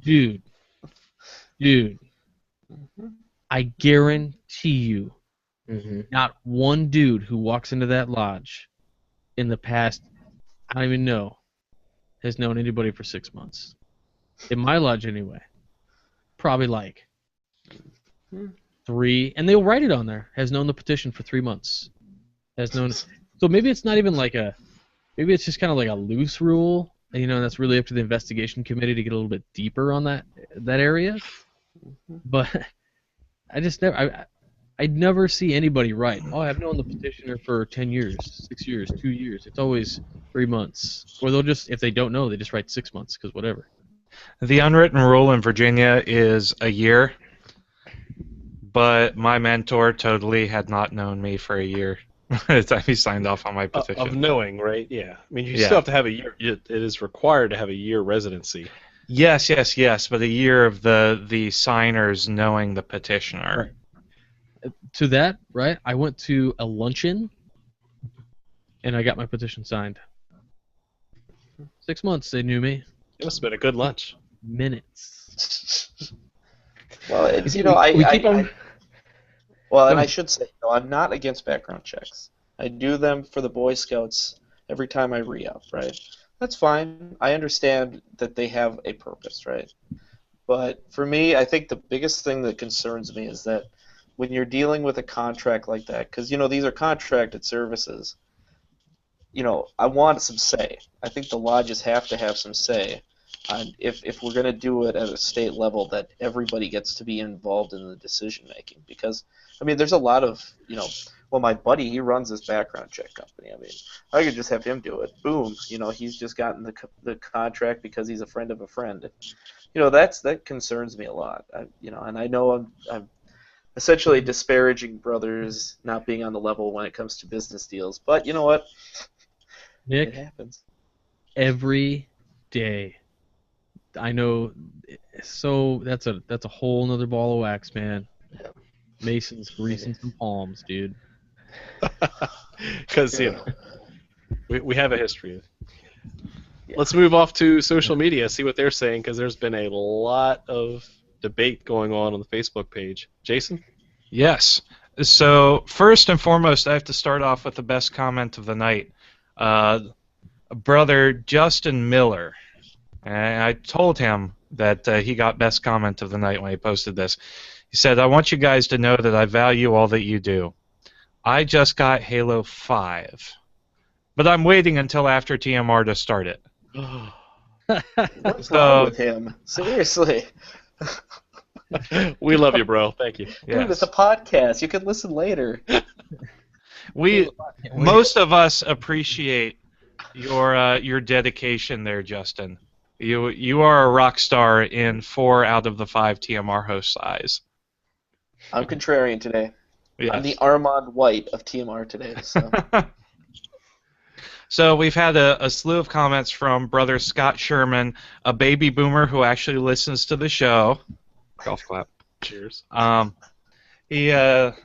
Dude, I guarantee you, not one dude who walks into that lodge in the past, I don't even know, has known anybody for 6 months. In my lodge, anyway. Probably like 3, and they'll write it on there. Has known the petition for 3 months. Has known. So maybe it's not even like maybe it's just kind of like a loose rule, and that's really up to the investigation committee to get a little bit deeper on that area. But I'd never see anybody write, oh, I've known the petitioner for 10 years, 6 years, 2 years. It's always 3 months. Or they'll just, if they don't know, they just write 6 months, because whatever. The unwritten rule in Virginia is a year, but my mentor totally had not known me for a year by the time he signed off on my petition. Of knowing, right? Yeah. I mean, you still have to have a year. It is required to have a year residency. Yes, but a year of the signers knowing the petitioner. Right. To that, right, I went to a luncheon, and I got my petition signed. 6 months they knew me. It must have been a good lunch. Minutes. Well, You see, you know, we keep on. well, Go and I ahead. should say, you know, I'm not against background checks. I do them for the Boy Scouts every time I re-up, right? That's fine. I understand that they have a purpose, right? But for me, I think the biggest thing that concerns me is that when you're dealing with a contract like that, because, you know, these are contracted services, you know, I want some say. I think the lodges have to have some say on if we're going to do it at a state level, that everybody gets to be involved in the decision making. Because, I mean, there's a lot of, you know, well, my buddy, he runs this background check company. I mean, I could just have him do it. Boom. You know, he's just gotten the contract because he's a friend of a friend. You know, that concerns me a lot. You know, and I know I'm essentially disparaging brothers not being on the level when it comes to business deals. But you know what? It Nick, happens. every day. I know. So that's a whole nother ball of wax, man. Mason's greasing some palms, dude. Because, you know, we have a history. Yeah. Let's move off to social media, see what they're saying, because there's been a lot of debate going on the Facebook page. Jason? Yes. So first and foremost, I have to start off with the best comment of the night. Brother Justin Miller. And I told him that he got best comment of the night when he posted this. He said, "I want you guys to know that I value all that you do. I just got Halo 5, but I'm waiting until after TMR to start it." What's So- wrong with him? Seriously. We love you, bro. Thank you. Dude, it's a podcast. You can listen later. Most of us appreciate your dedication there, Justin. You are a rock star in 4 out of the 5 TMR host eyes. I'm contrarian today. Yes. I'm the Armand White of TMR today. So. So we've had a slew of comments from brother Scott Sherman, a baby boomer who actually listens to the show. Golf clap. Cheers. He does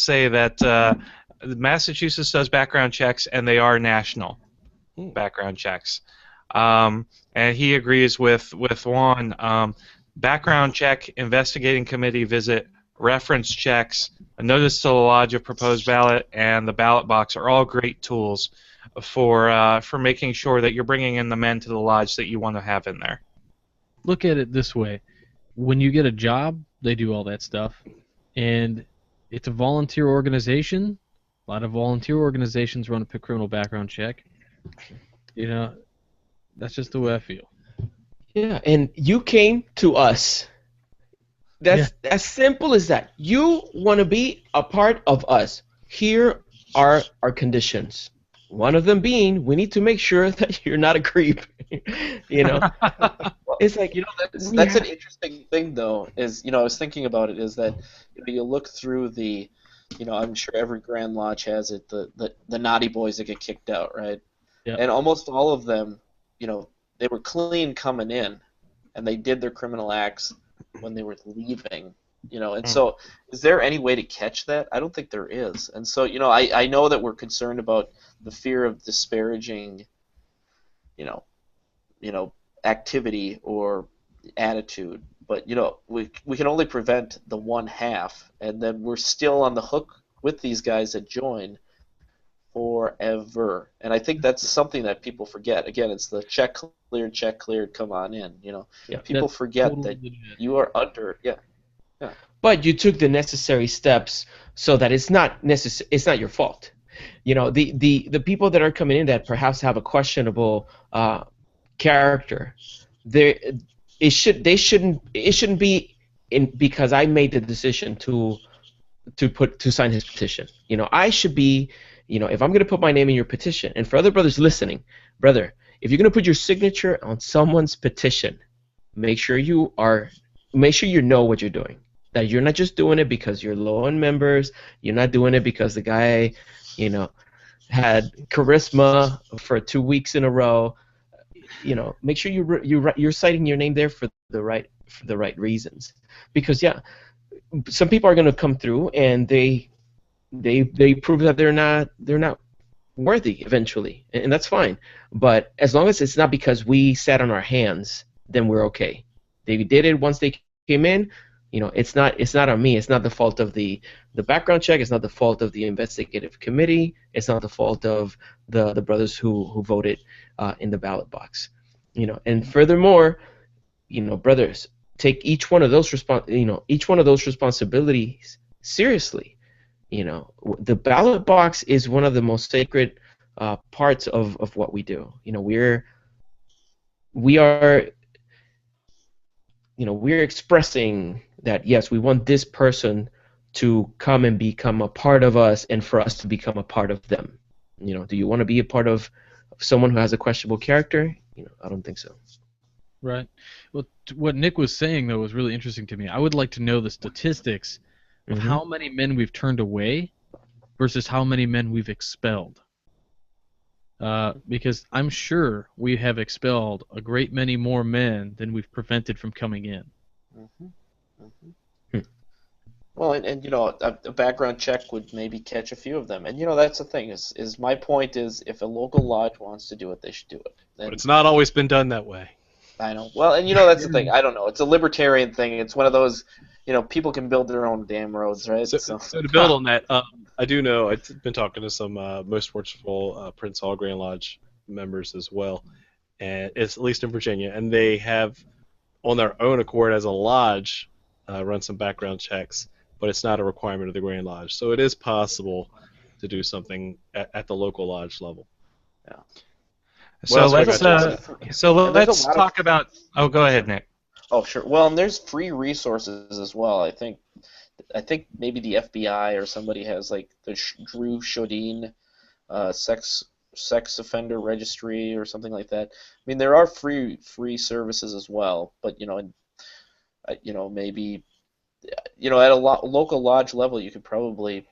say that Massachusetts does background checks and they are national background checks. And he agrees with Juan. Background check, investigating committee visit, reference checks, a notice to the lodge of proposed ballot, and the ballot box are all great tools for making sure that you're bringing in the men to the lodge that you want to have in there. Look at it this way. When you get a job, they do all that stuff. And it's a volunteer organization. A lot of volunteer organizations run a criminal background check. You know, that's just the way I feel. Yeah, and you came to us. That's as simple as that. You want to be a part of us. Here are our conditions. One of them being, we need to make sure that you're not a creep. You know, it's like, You know, that's an interesting thing, though. Is, you know, I was thinking about it. Is that, you know, you look through the, you know, I'm sure every Grand Lodge has it. The naughty boys that get kicked out, right? Yeah. And almost all of them, you know, they were clean coming in, and they did their criminal acts when they were leaving. You know, and so is there any way to catch that? I don't think there is. And so, you know, I know that we're concerned about the fear of disparaging, you know, activity or attitude, but you know, we can only prevent the one half, and then we're still on the hook with these guys that join forever. And I think that's something that people forget. Again, it's the check cleared, come on in. You know, people That's forget totally that legit. you are under. Yeah. But you took the necessary steps so that it's not your fault. You know, the people that are coming in that perhaps have a questionable character, it shouldn't be in because I made the decision to sign his petition. You know, I should be, you know, if I'm going to put my name in your petition, and for other brothers listening, brother, if you're going to put your signature on someone's petition, make sure you know what you're doing. That you're not just doing it because you're low on members. You're not doing it because the guy, you know, had charisma for 2 weeks in a row. You know, make sure you're citing your name there for the right reasons. Because some people are going to come through and they prove that they're not worthy eventually, and that's fine. But as long as it's not because we sat on our hands, then we're okay. They did it once they came in. It's not on me. It's not the fault of the background check. It's not the fault of the investigative committee. It's not the fault of the brothers who voted in the ballot box. And furthermore, brothers, take each one of those responsibilities seriously. The ballot box is one of the most sacred parts of what we do. We're expressing that, yes, we want this person to come and become a part of us, and for us to become a part of them. Do you want to be a part of someone who has a questionable character? I don't think so. Right. Well, what Nick was saying, though, was really interesting to me. I would like to know the statistics of how many men we've turned away versus how many men we've expelled. Because I'm sure we have expelled a great many more men than we've prevented from coming in. Well, and a background check would maybe catch a few of them. And that's the thing is my point is, if a local lodge wants to do it, they should do it. But it's not always been done that way. I know. Well, and that's the thing. I don't know. It's a libertarian thing. It's one of those, people can build their own damn roads, right? So to build on that, I do know I've been talking to some most worshipful Prince Hall Grand Lodge members as well, and it's at least in Virginia, and they have, on their own accord as a lodge, run some background checks, but it's not a requirement of the Grand Lodge. So it is possible to do something at the local lodge level. Yeah. So let's talk about. Oh, go ahead, Nick. Oh, sure. Well, and there's free resources as well. I think maybe the FBI or somebody has like the Drew Shodin sex offender registry or something like that. I mean, there are free services as well, but maybe at a local lodge level, you could probably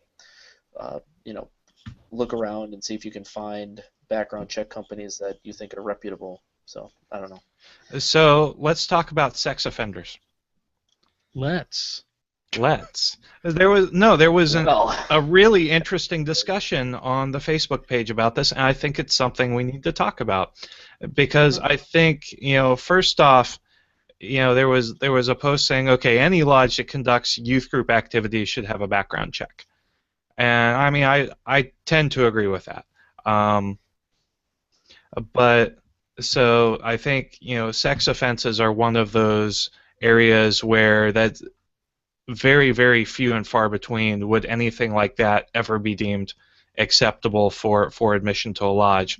look around and see if you can find background check companies that you think are reputable. So I don't know. So let's talk about sex offenders. Let's. There was a really interesting discussion on the Facebook page about this, and I think it's something we need to talk about, because I think, first off, there was a post saying, okay, any lodge that conducts youth group activities should have a background check, and I mean, I tend to agree with that. But so I think, sex offenses are one of those areas where that's very, very few and far between would anything like that ever be deemed acceptable for admission to a lodge.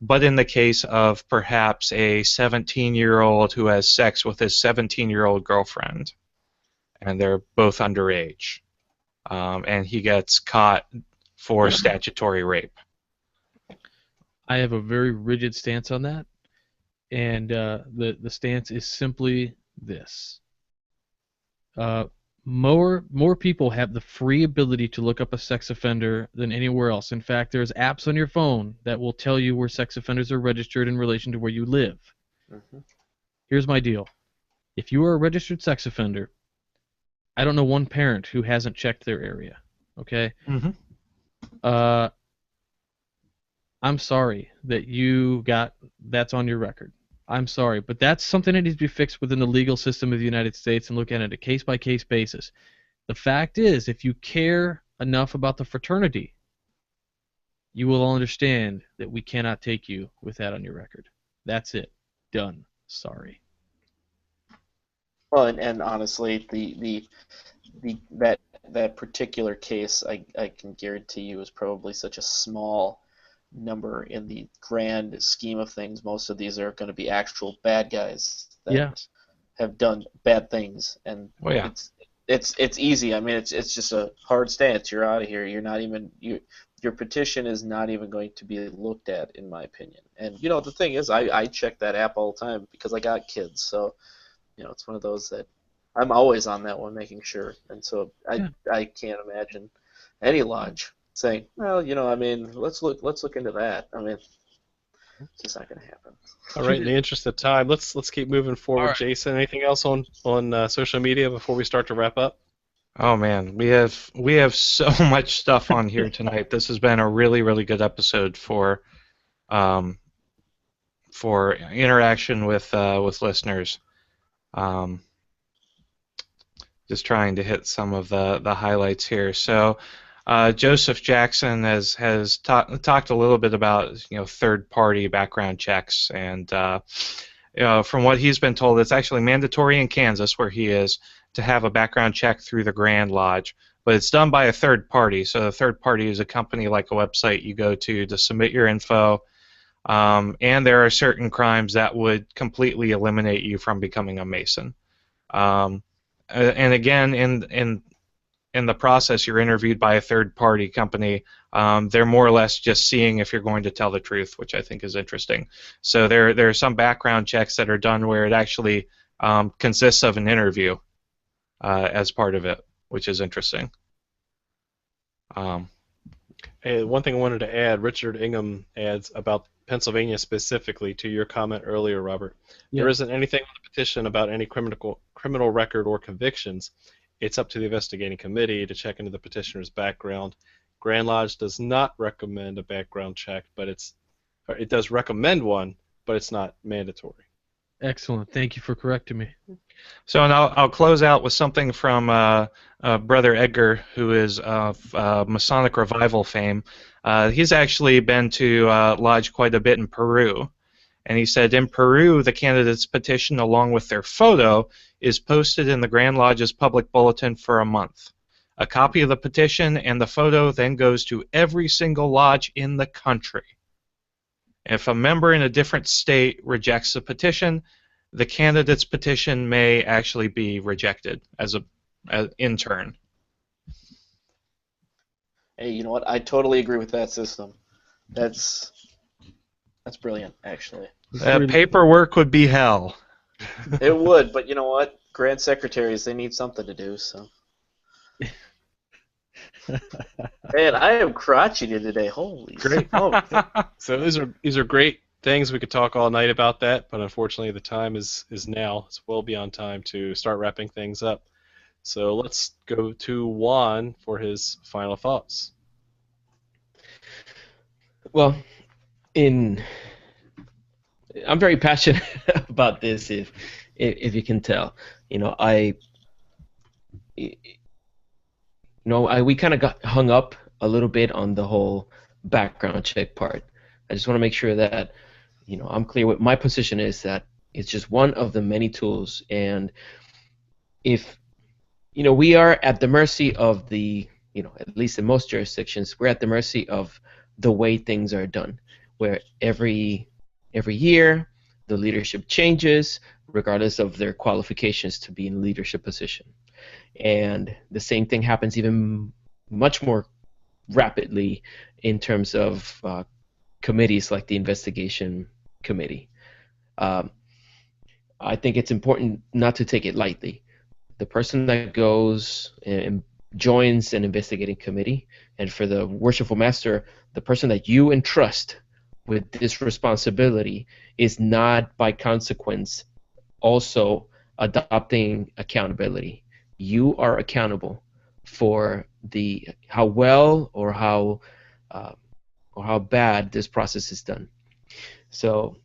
But in the case of perhaps a 17-year-old who has sex with his 17-year-old girlfriend, and they're both underage, and he gets caught for statutory rape. I have a very rigid stance on that, and the stance is simply this. More people have the free ability to look up a sex offender than anywhere else. In fact, there's apps on your phone that will tell you where sex offenders are registered in relation to where you live. Here's my deal. If you are a registered sex offender, I don't know one parent who hasn't checked their area. Okay? I'm sorry that that's on your record. I'm sorry, but that's something that needs to be fixed within the legal system of the United States and look at it on a case-by-case basis. The fact is, if you care enough about the fraternity, you will all understand that we cannot take you with that on your record. That's it. Done. Sorry. Well, and honestly, that particular case, I can guarantee you, is probably such a small number in the grand scheme of things. Most of these are going to be actual bad guys that have done bad things, and it's easy. I mean, it's just a hard stance. You're out of here. You're not even your petition is not even going to be looked at, in my opinion. And the thing is, I check that app all the time because I got kids, so it's one of those that I'm always on that one, making sure. And so I can't imagine any lodge saying, well, I mean, let's look into that. I mean, it's just not going to happen. All right, in the interest of time, let's keep moving forward. Right. Jason, anything else on social media before we start to wrap up? Oh man, we have so much stuff on here tonight. This has been a really, really good episode um, for interaction with listeners. Um, just trying to hit some of the highlights here. So, Joseph Jackson has talked a little bit about third-party background checks, and from what he's been told, it's actually mandatory in Kansas, where he is, to have a background check through the Grand Lodge, but it's done by a third party. So the third party is a company like a website you go to submit your info, and there are certain crimes that would completely eliminate you from becoming a Mason. And again, in the process, you're interviewed by a third-party company. They're more or less just seeing if you're going to tell the truth, which I think is interesting. So there are some background checks that are done where it actually consists of an interview as part of it, which is interesting. Hey, one thing I wanted to add, Richard Ingham adds about Pennsylvania specifically to your comment earlier, Robert. Yeah. There isn't anything on the petition about any criminal record or convictions. It's up to the investigating committee to check into the petitioner's background. Grand Lodge does not recommend a background check, but it does recommend one, but it's not mandatory. Excellent. Thank you for correcting me. So, and I'll close out with something from Brother Edgar, who is of Masonic Revival fame. He's actually been to Lodge quite a bit in Peru. And he said, in Peru, the candidate's petition, along with their photo, is posted in the Grand Lodge's public bulletin for a month. A copy of the petition and the photo then goes to every single lodge in the country. If a member in a different state rejects the petition, the candidate's petition may actually be rejected in turn. Hey, you know what? I totally agree with that system. That's brilliant, actually. Paperwork would be hell. It would, but you know what? Grand secretaries, they need something to do, so. Man, I am crotchety today. Holy Great. So these are great things. We could talk all night about that, but unfortunately the time is now. It's well beyond time to start wrapping things up. So let's go to Juan for his final thoughts. Well, I'm very passionate about this. If you can tell, we kind of got hung up a little bit on the whole background check part. I just want to make sure that I'm clear what my position is, that it's just one of the many tools, and if we are at the mercy of at least in most jurisdictions, we're at the mercy of the way things are done, where every year the leadership changes regardless of their qualifications to be in leadership position. And the same thing happens even much more rapidly in terms of committees like the investigation committee. I think it's important not to take it lightly. The person that goes and joins an investigating committee, and for the worshipful master, the person that you entrust with this responsibility is not by consequence also adopting accountability. You are accountable for how well or how bad this process is done. So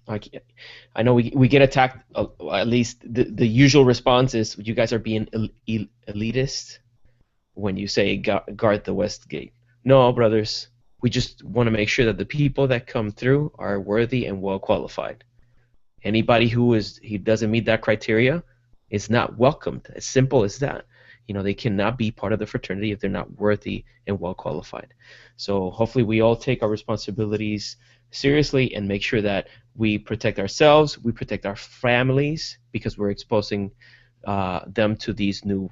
I know we get attacked. At least the usual response is, you guys are being elitist when you say guard the West Gate. No, brothers. We just want to make sure that the people that come through are worthy and well qualified. Anybody who doesn't meet that criteria is not welcomed. As simple as that. They cannot be part of the fraternity if they're not worthy and well qualified. So hopefully we all take our responsibilities seriously and make sure that we protect ourselves, we protect our families, because we're exposing them to these new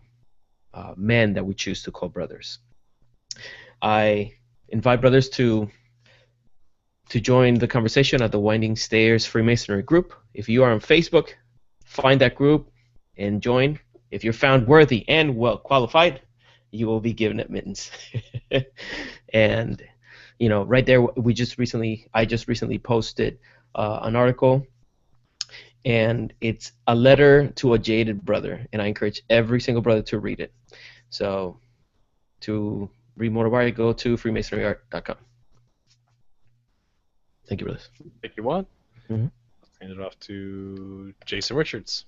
men that we choose to call brothers. I invite brothers to join the conversation at the Winding Stairs Freemasonry group. If you are on Facebook, find that group and join. If you're found worthy and well qualified, you will be given admittance. And right there, I just recently posted an article and it's a letter to a jaded brother, and I encourage every single brother to read it. So to read more about it, go to freemasonryart.com. Thank you, brothers. Thank you, Juan. Mhm. Hand it off to Jason Richards.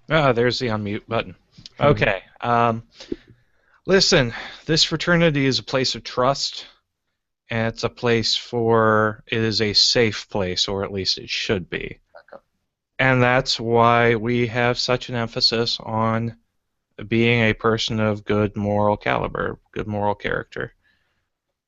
There's the unmute button. Okay. Listen, this fraternity is a place of trust, and it's a place it is a safe place, or at least it should be. And that's why we have such an emphasis on being a person of good moral caliber, good moral character.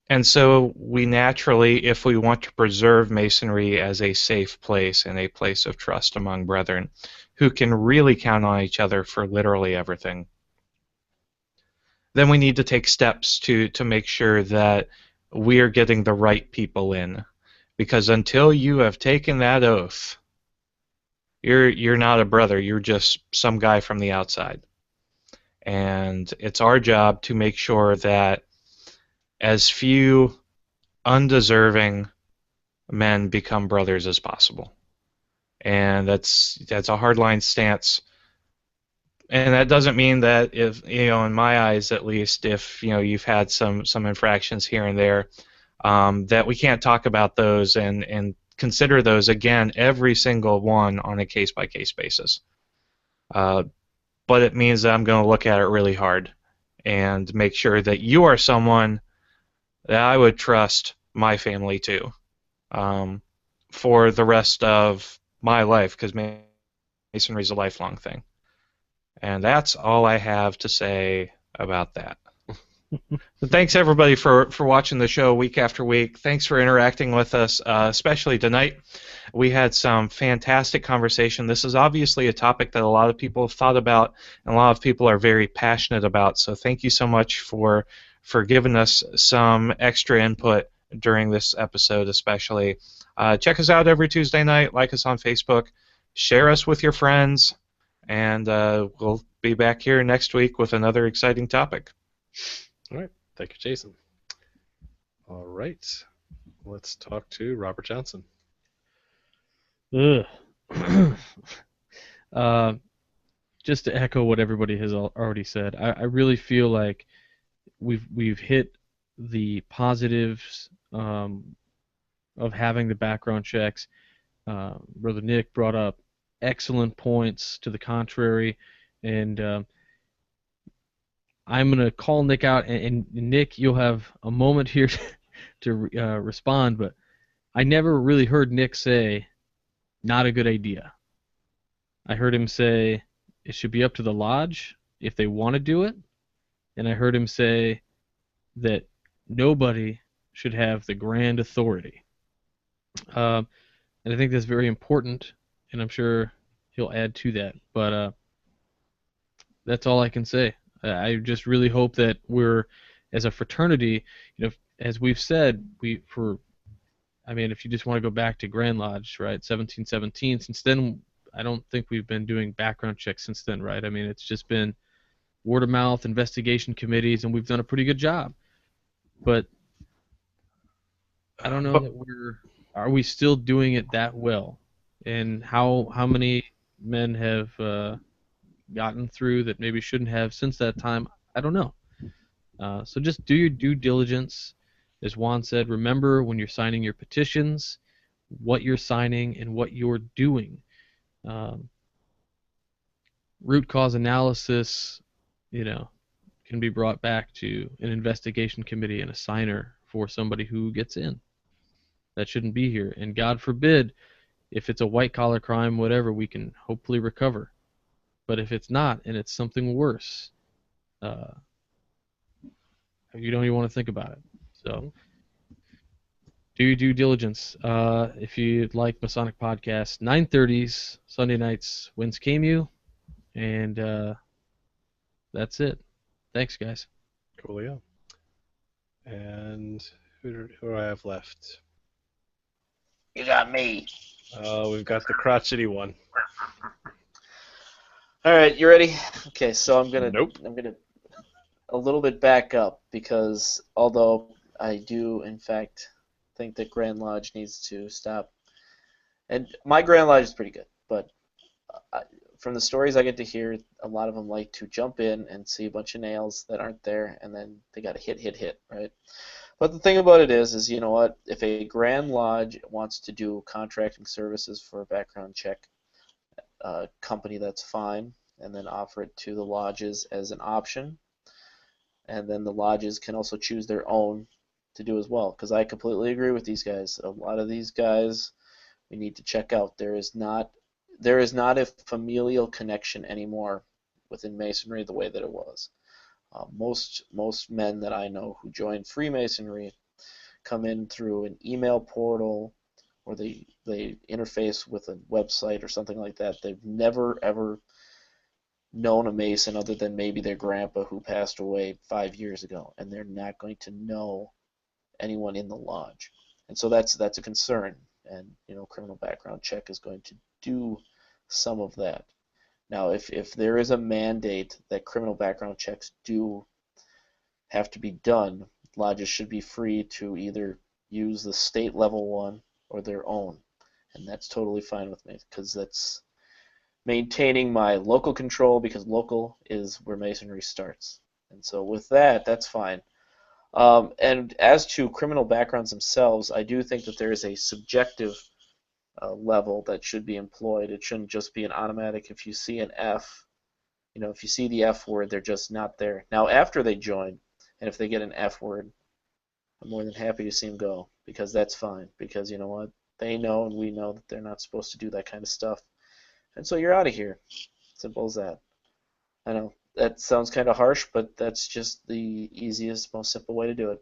And so we naturally, if we want to preserve Masonry as a safe place and a place of trust among brethren who can really count on each other for literally everything, then we need to take steps to make sure that we are getting the right people in. Because until you have taken that oath, you're not a brother, you're just some guy from the outside. And it's our job to make sure that as few undeserving men become brothers as possible. And that's a hardline stance. And that doesn't mean that if, in my eyes at least, if, you've had some infractions here and there, that we can't talk about those and consider those, again, every single one on a case-by-case basis. But it means that I'm going to look at it really hard and make sure that you are someone that I would trust my family to for the rest of my life, because Masonry is a lifelong thing. And that's all I have to say about that. Thanks, everybody, for watching the show week after week. Thanks for interacting with us, especially tonight. We had some fantastic conversation. This is obviously a topic that a lot of people have thought about and a lot of people are very passionate about. So thank you so much for giving us some extra input during this episode especially. Check us out every Tuesday night. Like us on Facebook. Share us with your friends. And we'll be back here next week with another exciting topic. All right. Thank you, Jason. All right. Let's talk to Robert Johnson. Ugh. Just to echo what everybody has already said, I really feel like we've hit the positives of having the background checks. Brother Nick brought up excellent points to the contrary, and I'm going to call Nick out, and Nick, you'll have a moment here to respond, but I never really heard Nick say, not a good idea. I heard him say it should be up to the lodge if they want to do it, and I heard him say that nobody should have the grand authority. And I think that's very important, and I'm sure he'll add to that. But that's all I can say. I just really hope that we're, as a fraternity, as we've said, if you just want to go back to Grand Lodge, right, 1717, since then, I don't think we've been doing background checks since then, right? I mean, it's just been word of mouth, investigation committees, and we've done a pretty good job. But I don't know that are we still doing it that well? And how many men have gotten through that maybe shouldn't have since that time? I don't know. So just do your due diligence. As Juan said, remember when you're signing your petitions, what you're signing and what you're doing. Root cause analysis, can be brought back to an investigation committee and a signer for somebody who gets in. That shouldn't be here. And God forbid, if it's a white-collar crime, whatever, we can hopefully recover. But if it's not, and it's something worse, you don't even want to think about it. So do your due diligence. If you'd like Masonic Podcast, 9:30s, Sunday nights, whence came you? And that's it. Thanks, guys. Coolio. And who do I have left? You got me. We've got the crotchety one. All right, you ready? Okay, so I'm gonna a little bit back up, because although I do in fact think that Grand Lodge needs to stop. And my Grand Lodge is pretty good, but from the stories I get to hear, a lot of them like to jump in and see a bunch of nails that aren't there, and then they got to hit, right? But the thing about it is you know what? If a Grand Lodge wants to do contracting services for a background check company, that's fine, and then offer it to the lodges as an option. And then the lodges can also choose their own to do as well. Because I completely agree with these guys. A lot of these guys we need to check out. There is not a familial connection anymore within Masonry the way that it was. Most men that I know who join Freemasonry come in through an email portal, or they interface with a website or something like that. They've never ever known a Mason other than maybe their grandpa who passed away 5 years ago, and they're not going to know anyone in the lodge. And so that's a concern, and criminal background check is going to do some of that. Now, if there is a mandate that criminal background checks do have to be done, lodges should be free to either use the state level one or their own, and that's totally fine with me, because that's maintaining my local control, because local is where Masonry starts. And so with that, that's fine. And as to criminal backgrounds themselves, I do think that there is a subjective level that should be employed. It shouldn't just be an automatic. If you see an F, if you see the F word, they're just not there. Now, after they join, and if they get an F word, I'm more than happy to see them go, because that's fine. Because you know what? They know and we know that they're not supposed to do that kind of stuff. And so you're out of here. Simple as that. I know that sounds kind of harsh, but that's just the easiest, most simple way to do it.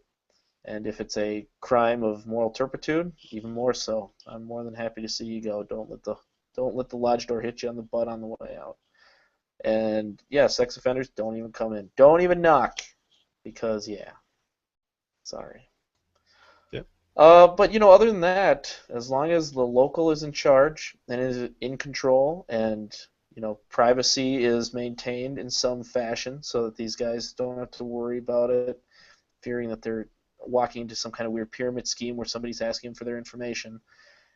And if it's a crime of moral turpitude, even more so. I'm more than happy to see you go. Don't let the lodge door hit you on the butt on the way out. And yeah, sex offenders, don't even come in. Don't even knock, because sorry. Yep. But other than that, as long as the local is in charge and is in control, and privacy is maintained in some fashion, so that these guys don't have to worry about it, fearing that they're walking into some kind of weird pyramid scheme where somebody's asking for their information,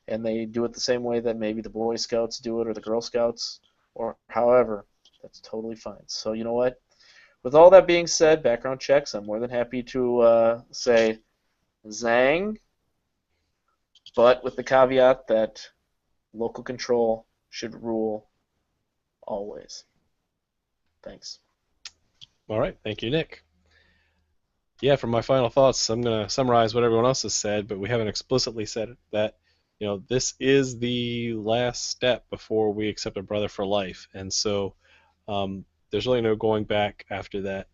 and they do it the same way that maybe the Boy Scouts do it, or the Girl Scouts, or however, that's totally fine. So you know what? With all that being said, background checks, I'm more than happy to say Zang, but with the caveat that local control should rule always. Thanks. All right, thank you, Nick. Yeah, for my final thoughts, I'm going to summarize what everyone else has said, but we haven't explicitly said that, this is the last step before we accept a brother for life. And so there's really no going back after that.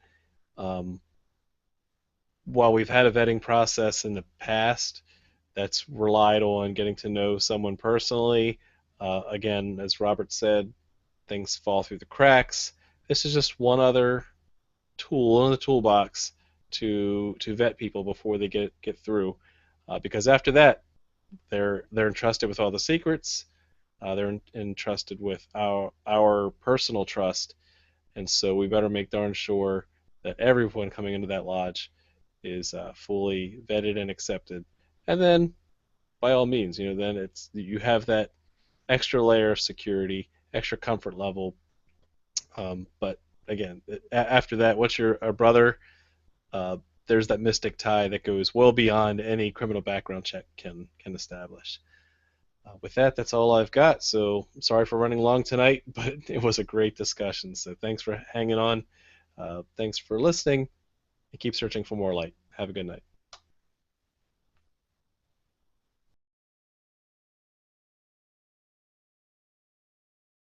While we've had a vetting process in the past that's relied on getting to know someone personally, again, as Robert said, things fall through the cracks. This is just one other tool in the toolbox to vet people before they get through, because after that they're entrusted with all the secrets. They're entrusted with our personal trust, and so we better make darn sure that everyone coming into that lodge is fully vetted and accepted. And then, by all means, then you have that extra layer of security, extra comfort level. But again, after that, once you're a brother, there's that mystic tie that goes well beyond any criminal background check can establish. With that, that's all I've got. So sorry for running long tonight, but it was a great discussion. So thanks for hanging on. Thanks for listening, and keep searching for more light. Have a good night.